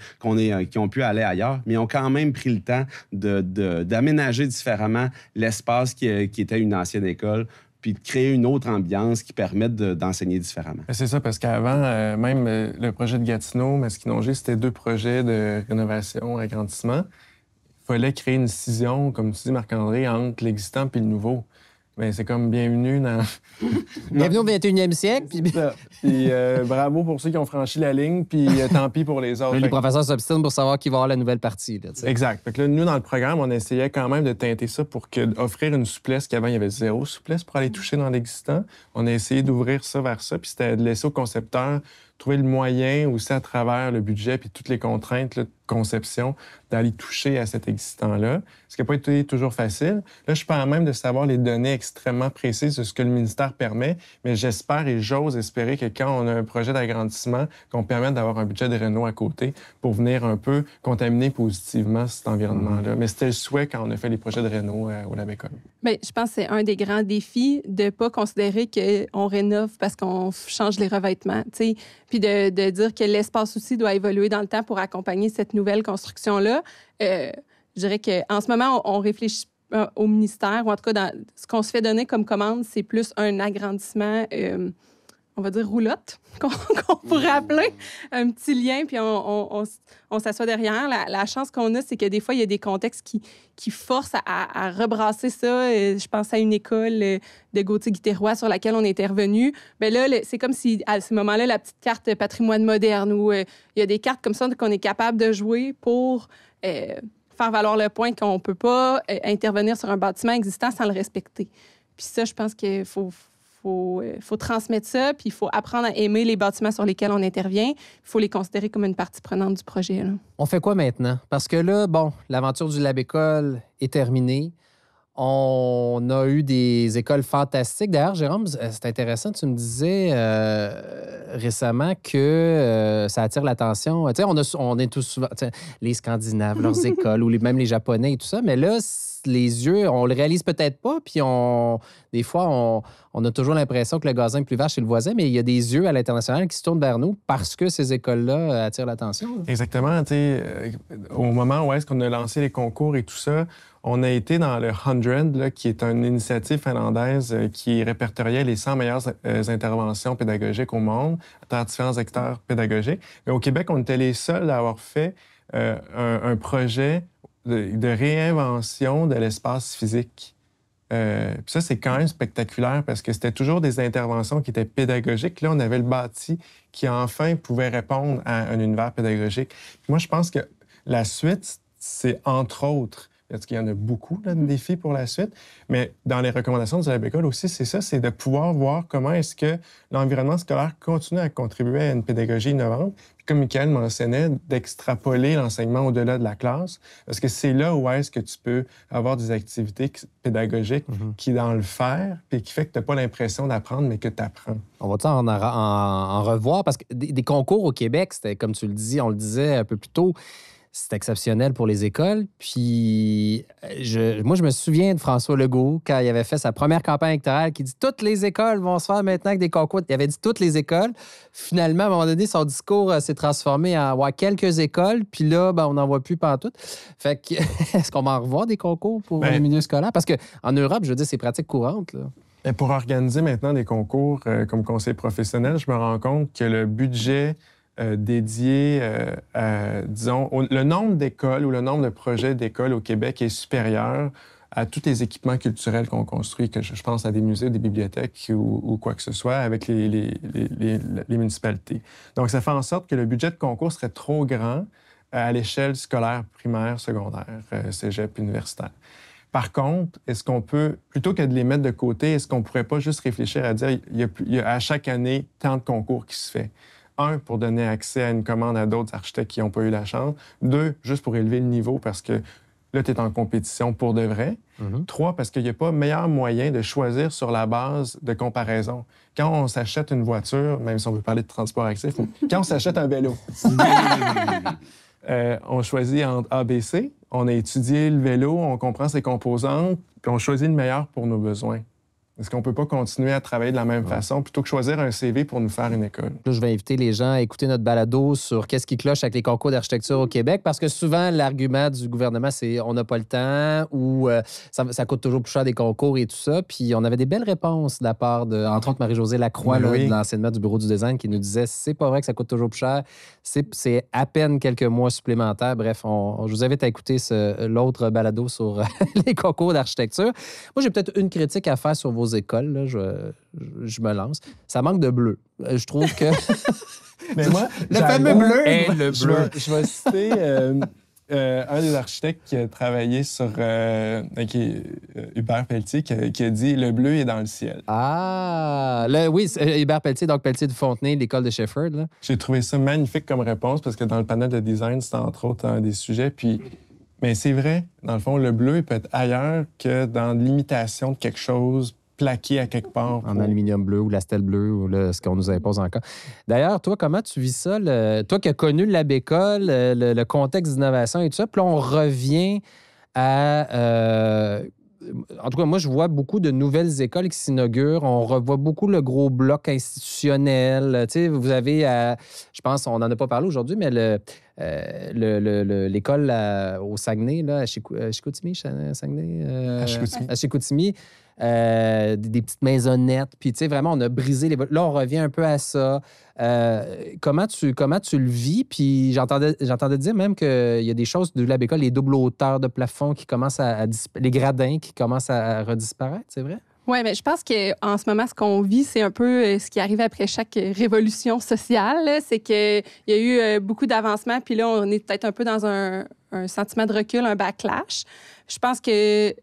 Speaker 4: ont pu aller ailleurs, mais ils ont quand même pris le temps d'aménager différemment l'espace qui était une ancienne école, puis de créer une autre ambiance qui permette d'enseigner différemment.
Speaker 6: C'est ça, parce qu'avant, même le projet de Gatineau, Masquinongé, c'était 2 projets de rénovation, agrandissement. Il fallait créer une scission, comme tu dis, Marc-André, entre l'existant et le nouveau. Mais c'est comme bienvenue dans...
Speaker 1: Bienvenue au 21e siècle.
Speaker 6: Puis bravo pour ceux qui ont franchi la ligne, puis tant pis pour les autres.
Speaker 1: Les professeurs s'obstinent pour savoir qui va avoir la nouvelle partie. Là,
Speaker 6: exact. Fait que là, nous, dans le programme, on essayait quand même de teinter ça pour offrir une souplesse qu'avant, il y avait 0 souplesse pour aller toucher dans l'existant. On a essayé d'ouvrir ça vers ça, puis c'était de laisser au concepteur trouver le moyen aussi à travers le budget puis toutes les contraintes là, de conception d'aller toucher à cet existant-là, ce qui n'a pas été toujours facile. Là, je parle même de savoir les données extrêmement précises de ce que le ministère permet, mais j'espère et j'ose espérer que quand on a un projet d'agrandissement, qu'on permette d'avoir un budget de réno à côté pour venir un peu contaminer positivement cet environnement-là. Mais c'était le souhait quand on a fait les projets de réno au Lab École.
Speaker 5: Bien, je pense que c'est un des grands défis de ne pas considérer qu'on rénove parce qu'on change les revêtements, tu sais, puis de dire que l'espace aussi doit évoluer dans le temps pour accompagner cette nouvelle construction-là. Je dirais qu'en ce moment, on réfléchit au ministère, ou en tout cas, dans ce qu'on se fait donner comme commande, c'est plus un agrandissement, on va dire roulotte, qu'on pourrait appeler, un petit lien, puis on s'assoit derrière. La chance qu'on a, c'est que des fois, il y a des contextes qui forcent à rebrasser ça. Je pense à une école de Gauthier-Guitteroy sur laquelle on était revenu. Bien là, c'est comme si, à ce moment-là, la petite carte patrimoine moderne, où il y a des cartes comme ça qu'on est capable de jouer pour faire valoir le point qu'on ne peut pas intervenir sur un bâtiment existant sans le respecter. Puis ça, je pense qu'il faut transmettre ça, puis il faut apprendre à aimer les bâtiments sur lesquels on intervient. Il faut les considérer comme une partie prenante du projet. Là.
Speaker 1: On fait quoi maintenant? Parce que là, bon, l'aventure du Lab École est terminée. On a eu des écoles fantastiques. D'ailleurs, Jérôme, c'est intéressant, tu me disais récemment que ça attire l'attention. Tu sais, on est tous souvent... Les Scandinaves, leurs écoles, ou même les Japonais et tout ça, mais là, les yeux, on le réalise peut-être pas, puis des fois, on a toujours l'impression que le gazon est plus vache chez le voisin, mais il y a des yeux à l'international qui se tournent vers nous parce que ces écoles-là attirent l'attention.
Speaker 6: Exactement. Au moment où est-ce qu'on a lancé les concours et tout ça, on a été dans le 100, là, qui est une initiative finlandaise qui répertoriait les 100 meilleures interventions pédagogiques au monde à travers différents secteurs pédagogiques. Mais au Québec, on était les seuls à avoir fait un projet de réinvention de l'espace physique. Puis ça, c'est quand même spectaculaire parce que c'était toujours des interventions qui étaient pédagogiques. Là, on avait le bâti qui, enfin, pouvait répondre à un univers pédagogique. Puis moi, je pense que la suite, c'est entre autres, parce qu'il y en a beaucoup, là, de défis pour la suite, mais dans les recommandations du Lab École aussi, c'est ça, c'est de pouvoir voir comment est-ce que l'environnement scolaire continue à contribuer à une pédagogie innovante. Puis comme Michael mentionnait, d'extrapoler l'enseignement au-delà de la classe, parce que c'est là où est-ce que tu peux avoir des activités pédagogiques qui est dans le faire, puis qui fait que tu n'as pas l'impression d'apprendre, mais que tu apprends.
Speaker 1: On va en revoir, parce que des concours au Québec, c'était, comme tu le dis, on le disait un peu plus tôt, c'est exceptionnel pour les écoles. Puis, moi, je me souviens de François Legault, quand il avait fait sa première campagne électorale, qui dit « Toutes les écoles vont se faire maintenant avec des concours. » Il avait dit « Toutes les écoles. » Finalement, à un moment donné, son discours s'est transformé en quelques écoles. Puis là, on n'en voit plus pantoute. Fait que, est-ce qu'on va en revoir des concours pour le milieu scolaire? Parce qu'en Europe, je veux dire, c'est pratique courante, là.
Speaker 6: Et pour organiser maintenant des concours comme conseiller professionnel, je me rends compte que le budget dédié, disons, le nombre d'écoles ou le nombre de projets d'écoles au Québec est supérieur à tous les équipements culturels qu'on construit, que je pense à des musées, des bibliothèques ou quoi que ce soit, avec les municipalités. Donc, ça fait en sorte que le budget de concours serait trop grand à l'échelle scolaire, primaire, secondaire, cégep, universitaire. Par contre, est-ce qu'on peut, plutôt que de les mettre de côté, est-ce qu'on ne pourrait pas juste réfléchir à dire il y a à chaque année tant de concours qui se fait? 1, pour donner accès à une commande à d'autres architectes qui n'ont pas eu la chance. 2, juste pour élever le niveau parce que là, tu es en compétition pour de vrai. 3, parce qu'il n'y a pas meilleur moyen de choisir sur la base de comparaison. Quand on s'achète une voiture, même si on veut parler de transport actif, quand on s'achète un vélo, on choisit entre A, B, C. On a étudié le vélo, on comprend ses composantes, puis on choisit le meilleur pour nos besoins. Est-ce qu'on ne peut pas continuer à travailler de la même façon plutôt que choisir un CV pour nous faire une école?
Speaker 1: Là, je vais inviter les gens à écouter notre balado sur qu'est-ce qui cloche avec les concours d'architecture au Québec, parce que souvent, l'argument du gouvernement, c'est on n'a pas le temps ou ça coûte toujours plus cher des concours et tout ça. Puis on avait des belles réponses de la part de, entre autres, Marie-Josée Lacroix, là, de l'enseignement du bureau du design, qui nous disait c'est pas vrai que ça coûte toujours plus cher, c'est à peine quelques mois supplémentaires. Bref, je vous invite à écouter l'autre balado sur les concours d'architecture. Moi, j'ai peut-être une critique à faire sur vos écoles, là, je me lance. Ça manque de bleu. Je trouve que...
Speaker 6: Mais moi,
Speaker 1: le fameux bleu est le bleu.
Speaker 6: Je vais citer un des architectes qui a travaillé sur... Hubert Pelletier, qui a dit « Le bleu est dans le ciel ».
Speaker 1: Ah! Oui, Hubert Pelletier, donc Pelletier de Fontenay, l'école de Shefford. Là.
Speaker 6: J'ai trouvé ça magnifique comme réponse parce que dans le panel de design, c'était entre autres un des sujets. Puis... Mais c'est vrai, dans le fond, le bleu peut être ailleurs que dans l'imitation de quelque chose plaqué à quelque part.
Speaker 1: En aluminium bleu ou la stèle bleue ou ce qu'on nous impose encore. D'ailleurs, toi, comment tu vis ça? Toi qui as connu le Lab École, le contexte d'innovation et tout ça, puis là, on revient à... En tout cas, moi, je vois beaucoup de nouvelles écoles qui s'inaugurent. On revoit beaucoup le gros bloc institutionnel. Tu sais, vous avez, je pense, on n'en a pas parlé aujourd'hui, mais l'école au Saguenay, là, à Chicoutimi, Saguenay? À Chicoutimi. Des petites maisonnettes. Puis, tu sais, vraiment, on a brisé les... Là, on revient un peu à ça. Comment tu le vis? Puis, j'entendais dire même qu'il y a des choses du Lab École, les doubles hauteurs de plafond qui commencent les gradins qui commencent à redisparaître, c'est vrai?
Speaker 5: Oui, mais je pense qu'en ce moment, ce qu'on vit, c'est un peu ce qui arrive après chaque révolution sociale. Là. C'est qu'il y a eu beaucoup d'avancements, puis là, on est peut-être un peu dans un sentiment de recul, un backlash. Je pense que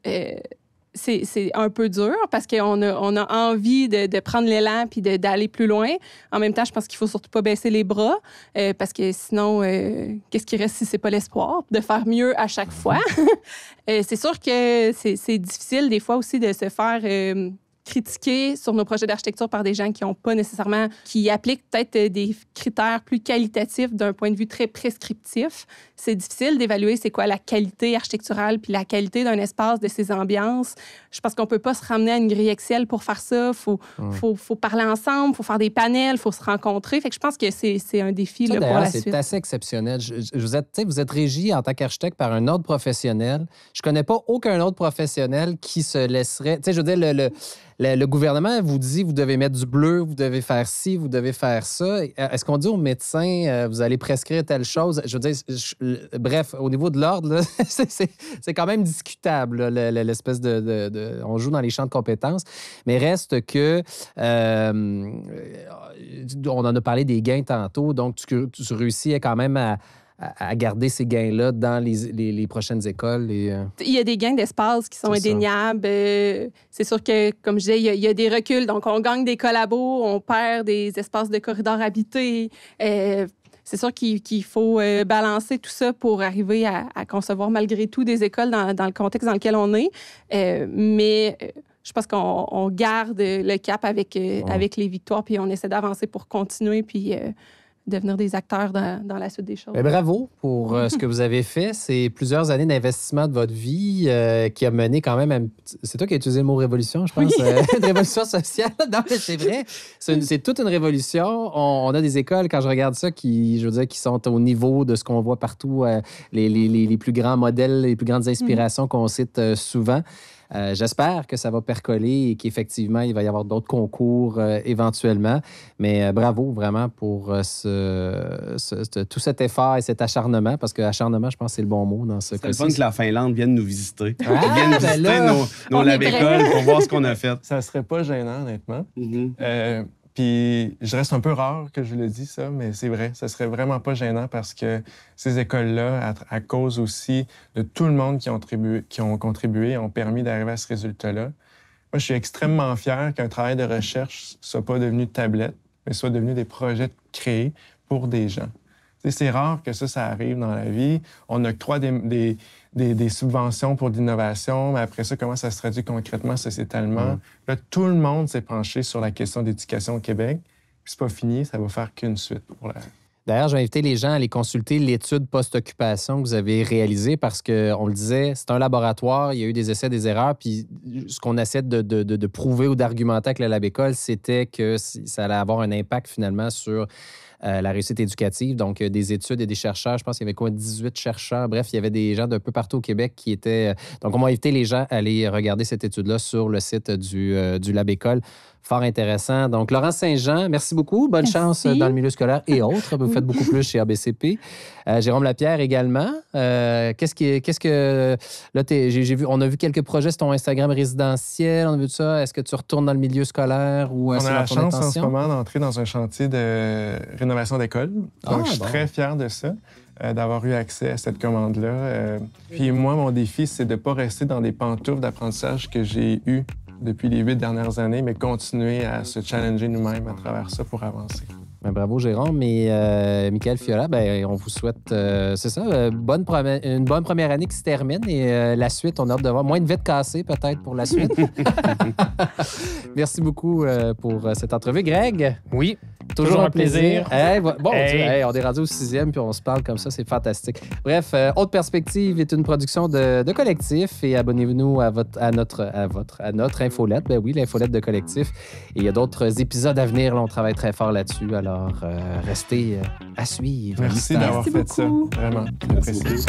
Speaker 5: c'est un peu dur parce qu'on a envie de prendre l'élan puis d'aller plus loin. En même temps, je pense qu'il faut surtout pas baisser les bras parce que sinon, qu'est-ce qui reste si c'est pas l'espoir de faire mieux à chaque fois? C'est sûr que c'est difficile des fois aussi de se faire critiquer sur nos projets d'architecture par des gens qui appliquent peut-être des critères plus qualitatifs d'un point de vue très prescriptif. C'est difficile d'évaluer c'est quoi la qualité architecturale puis la qualité d'un espace, de ses ambiances. Je pense qu'on peut pas se ramener à une grille Excel pour faire ça. Faut parler ensemble, faut faire des panels, faut se rencontrer. Fait que je pense que c'est un défi
Speaker 1: ça,
Speaker 5: là, pour la
Speaker 1: c'est
Speaker 5: suite.
Speaker 1: assez exceptionnel. Vous êtes régi en tant qu'architecte par un autre professionnel. Je connais pas aucun autre professionnel qui se laisserait... Tu sais, je veux dire, le gouvernement vous dit, vous devez mettre du bleu, vous devez faire ci, vous devez faire ça. Est-ce qu'on dit aux médecins, vous allez prescrire telle chose? Je veux dire, bref, au niveau de l'ordre, là, c'est quand même discutable, là, l'espèce de... On joue dans les champs de compétences. Mais reste que... on en a parlé des gains tantôt, donc tu réussis quand même à garder ces gains-là dans les prochaines écoles. Il
Speaker 5: y a des gains d'espace qui sont indéniables. C'est sûr que, comme je disais, il y a des reculs. Donc, on gagne des collabos, on perd des espaces de corridors habités. C'est sûr qu'il faut balancer tout ça pour arriver à concevoir malgré tout des écoles dans le contexte dans lequel on est. Mais je pense qu'on garde le cap avec les victoires, puis on essaie d'avancer pour continuer, puis devenir des acteurs dans la suite des choses.
Speaker 1: Bien, bravo pour ce que vous avez fait. C'est plusieurs années d'investissement de votre vie qui a mené quand même à... C'est toi qui as utilisé le mot révolution, je pense.
Speaker 5: Oui.
Speaker 1: Une révolution sociale. Non, mais c'est vrai. C'est toute une révolution. On a des écoles, quand je regarde ça, qui sont au niveau de ce qu'on voit partout, les plus grands modèles, les plus grandes inspirations qu'on cite souvent. J'espère que ça va percoler et qu'effectivement, il va y avoir d'autres concours éventuellement. Mais bravo vraiment pour tout cet effort et cet acharnement, parce que acharnement, je pense que c'est le bon mot dans ce cas-ci.
Speaker 4: C'est le fun que la Finlande vienne nous visiter.
Speaker 1: Ah,
Speaker 4: Ils viennent visiter nos lab-écoles pour voir ce qu'on a fait.
Speaker 6: Ça serait pas gênant, honnêtement. Puis je reste un peu rare que je le dis, ça, mais c'est vrai, ça serait vraiment pas gênant parce que ces écoles-là, à cause aussi de tout le monde qui ont contribué, ont permis d'arriver à ce résultat-là. Moi, je suis extrêmement fier qu'un travail de recherche soit pas devenu tablette, mais soit devenu des projets créés pour des gens. C'est rare que ça arrive dans la vie. On octroie des subventions pour l'innovation, mais après ça, comment ça se traduit concrètement, sociétalement? Là, tout le monde s'est penché sur la question d'éducation au Québec. Puis c'est pas fini, ça va faire qu'une suite pour la...
Speaker 1: D'ailleurs, je vais inviter les gens à aller consulter l'étude post-occupation que vous avez réalisée parce qu'on le disait, c'est un laboratoire, il y a eu des essais, des erreurs, puis ce qu'on essaie de prouver ou d'argumenter avec le Lab-École, c'était que ça allait avoir un impact finalement sur la réussite éducative. Donc, des études et des chercheurs, je pense qu'il y avait 18 chercheurs. Bref, il y avait des gens d'un peu partout au Québec qui étaient... Donc, on va inviter les gens à aller regarder cette étude-là sur le site du Lab-École. Fort intéressant. Donc, Laurence Saint-Jean, merci beaucoup. Bonne chance dans le milieu scolaire et autres. Vous faites beaucoup plus chez ABCP. Jérôme Lapierre également. Qu'est-ce que... Là, j'ai vu, on a vu quelques projets sur ton Instagram résidentiel. On a vu ça. Est-ce que tu retournes dans le milieu scolaire ou
Speaker 6: on
Speaker 1: c'est
Speaker 6: a la chance
Speaker 1: intention?
Speaker 6: En ce moment d'entrer dans un chantier de rénovation d'école. Donc, je suis très fier de ça, d'avoir eu accès à cette commande-là. Puis moi, mon défi, c'est de ne pas rester dans des pantoufles d'apprentissage que j'ai eues depuis les 8 dernières années, mais continuer à se challenger nous-mêmes à travers ça pour avancer.
Speaker 1: Bien, bravo, Jérôme. Et Michael Fiola, bien, on vous souhaite, c'est ça, une bonne première année qui se termine et la suite, on a hâte de voir. Moins de vite cassé, peut-être, pour la suite. Merci beaucoup pour cette entrevue. Greg?
Speaker 2: Oui. Toujours un plaisir.
Speaker 1: On est rendu au 6e, puis on se parle comme ça, c'est fantastique. Bref, Autre Perspective est une production de Collectif et abonnez-vous à notre infolette. Ben oui, l'infolette de Collectif. Et il y a d'autres épisodes à venir, là, on travaille très fort là-dessus, alors restez à suivre.
Speaker 6: Merci d'avoir fait ça, vraiment. J'apprécie.